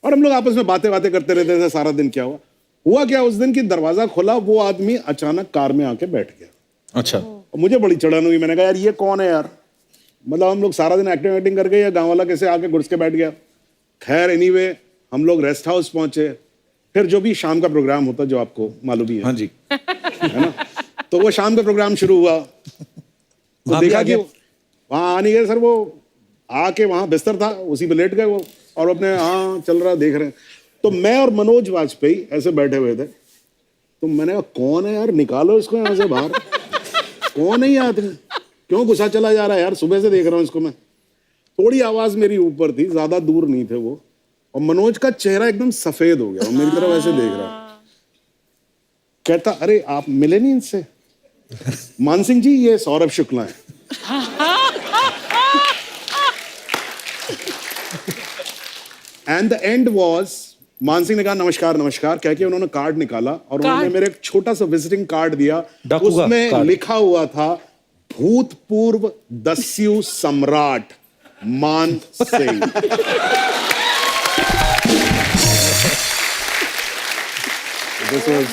और हम लोग आपस में बातें करते रहते थे सारा दिन क्या हुआ। हुआ क्या उस दिन की दरवाजा खोला, वो आदमी अचानक कार में आके बैठ गया। अच्छा। और मुझे बड़ी चढ़न हुई, मैंने कहा यार ये कौन है यार, मतलब हम लोग सारा दिन एक्टिंग करके या गांव वाला कैसे आके घुस के बैठ गया। खैर एनीवे हम लोग रेस्ट हाउस पहुंचे, फिर जो भी शाम का प्रोग्राम होता जो आपको मालूम ही है, हाँ जी, है ना, तो वो शाम का प्रोग्राम शुरू हुआ, तो वहाँ भी देखा आ कि गया? वहाँ आ नहीं गए सर, वो आके वहाँ बिस्तर था उसी पे लेट गए वो, और अपने हाँ चल रहा देख रहे हैं। तो मैं और मनोज वाजपेयी ऐसे बैठे हुए थे, तो मैंने कहा कौन है यार, निकालो इसको यहाँ से बाहर, कौन है ये आदमी, क्यों गुस्सा चला जा रहा है यार, सुबह से देख रहा हूँ इसको मैं। थोड़ी आवाज मेरी ऊपर थी, ज्यादा दूर नहीं थे वो, और मनोज का चेहरा एकदम सफेद हो गया, वो मेरी तरफ ऐसे देख रहा है। कहता अरे आप मिले नहीं इनसे? मान सिंह जी ये सौरभ शुक्ला है। एंड द एंड वॉज, मान सिंह ने कहा नमस्कार नमस्कार कह के उन्होंने कार्ड निकाला और उन्होंने मेरे एक छोटा सा विजिटिंग कार्ड दिया, डाकू का उसमें कार्ड। लिखा हुआ था भूतपूर्व दस्यु सम्राट मान सिंह। This was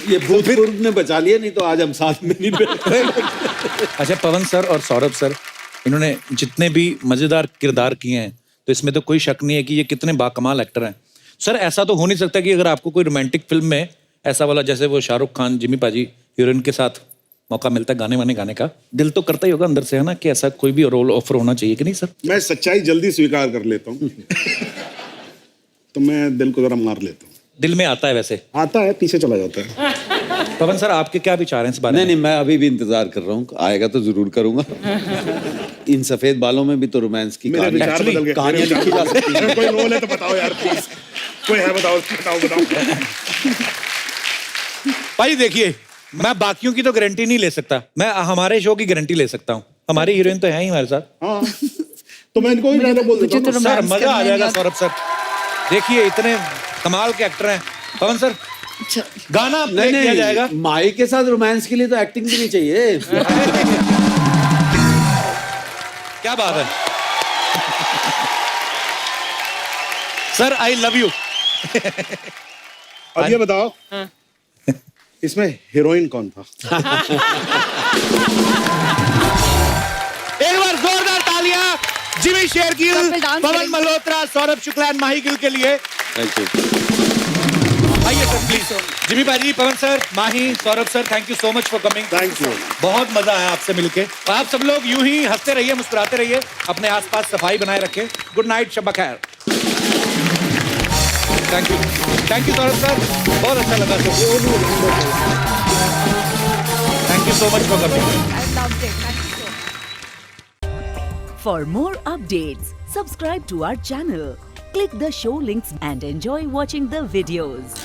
ये भूतपूर्व ने बचा लिया, नहीं तो आज हम साथ में नहीं बैठे। अच्छा पवन सर और सौरभ सर, इन्होंने जितने भी मजेदार किरदार किए हैं, तो इसमें तो कोई शक नहीं है कि ये कितने बाकमाल एक्टर हैं। सर ऐसा तो हो नहीं सकता कि अगर आपको कोई रोमांटिक फिल्म में ऐसा वाला, जैसे वो शाहरुख खान जिमी पाजी हीरोइन के साथ मौका मिलता है गाने वाने गाने का, दिल तो करता ही होगा अंदर से, है ना, कि ऐसा कोई भी रोल ऑफर होना चाहिए कि नहीं सर? मैं सच्चाई जल्दी स्वीकार कर लेता हूँ। तो मैं दिल को जरा मार लेता हूँ। दिल में आता है वैसे? आता है, पीछे चला जाता है। पवन सर आपके क्या विचार हैं इस बारे में? नहीं, मैं अभी भी इंतजार कर रहा हूँ, आएगा तो जरूर करूंगा। इन सफेद बालों में भी तो रोमांस की मेरे विचार कहानी, बदल गए। कहानियां मेरे लिखी जा विचार सकती हैं। कोई रोल है तो बताओ यार प्लीज, कोई है बताओ बताओ बताओ। भाई देखिए, मैं बाकियों की तो गारंटी नहीं ले सकता, मैं हमारे शो की गारंटी ले सकता हूँ। हमारी हीरोइन तो है ही हमारे साथ। हाँ तो मैं इनको भी डायलॉग बोल देता हूँ। सर मजा आ जाएगा सौरभ सर, देखिए इतने कमाल के एक्टर हैं। पवन सर गाना प्ले किया जाएगा। माई के साथ रोमांस के लिए तो एक्टिंग भी नहीं चाहिए। क्या बात है सर, आई लव यू। अब ये बताओ इसमें हीरोइन कौन था? एक बार जोरदार तालियां जिमी शेरगिल, पवन मल्होत्रा, सौरभ शुक्ला एंड माही गिल के लिए। Thank you. आइए सर प्लीज। जिमी भाई, Pawan sir, Mahi, Saurabh sir, thank you so much for coming. Thank you. बहुत मजा आया आपसे मिलके। आप सब लोग यूं ही हंसते रहिए, मुस्कुराते रहिए, अपने आसपास सफाई बनाए रखें। गुड नाइट, शब्बा खैर। थैंक यू सौरभ सर, बहुत अच्छा लगा sir. Thank you so much for coming. For more updates, subscribe to our channel, click the show links and enjoy watching the videos.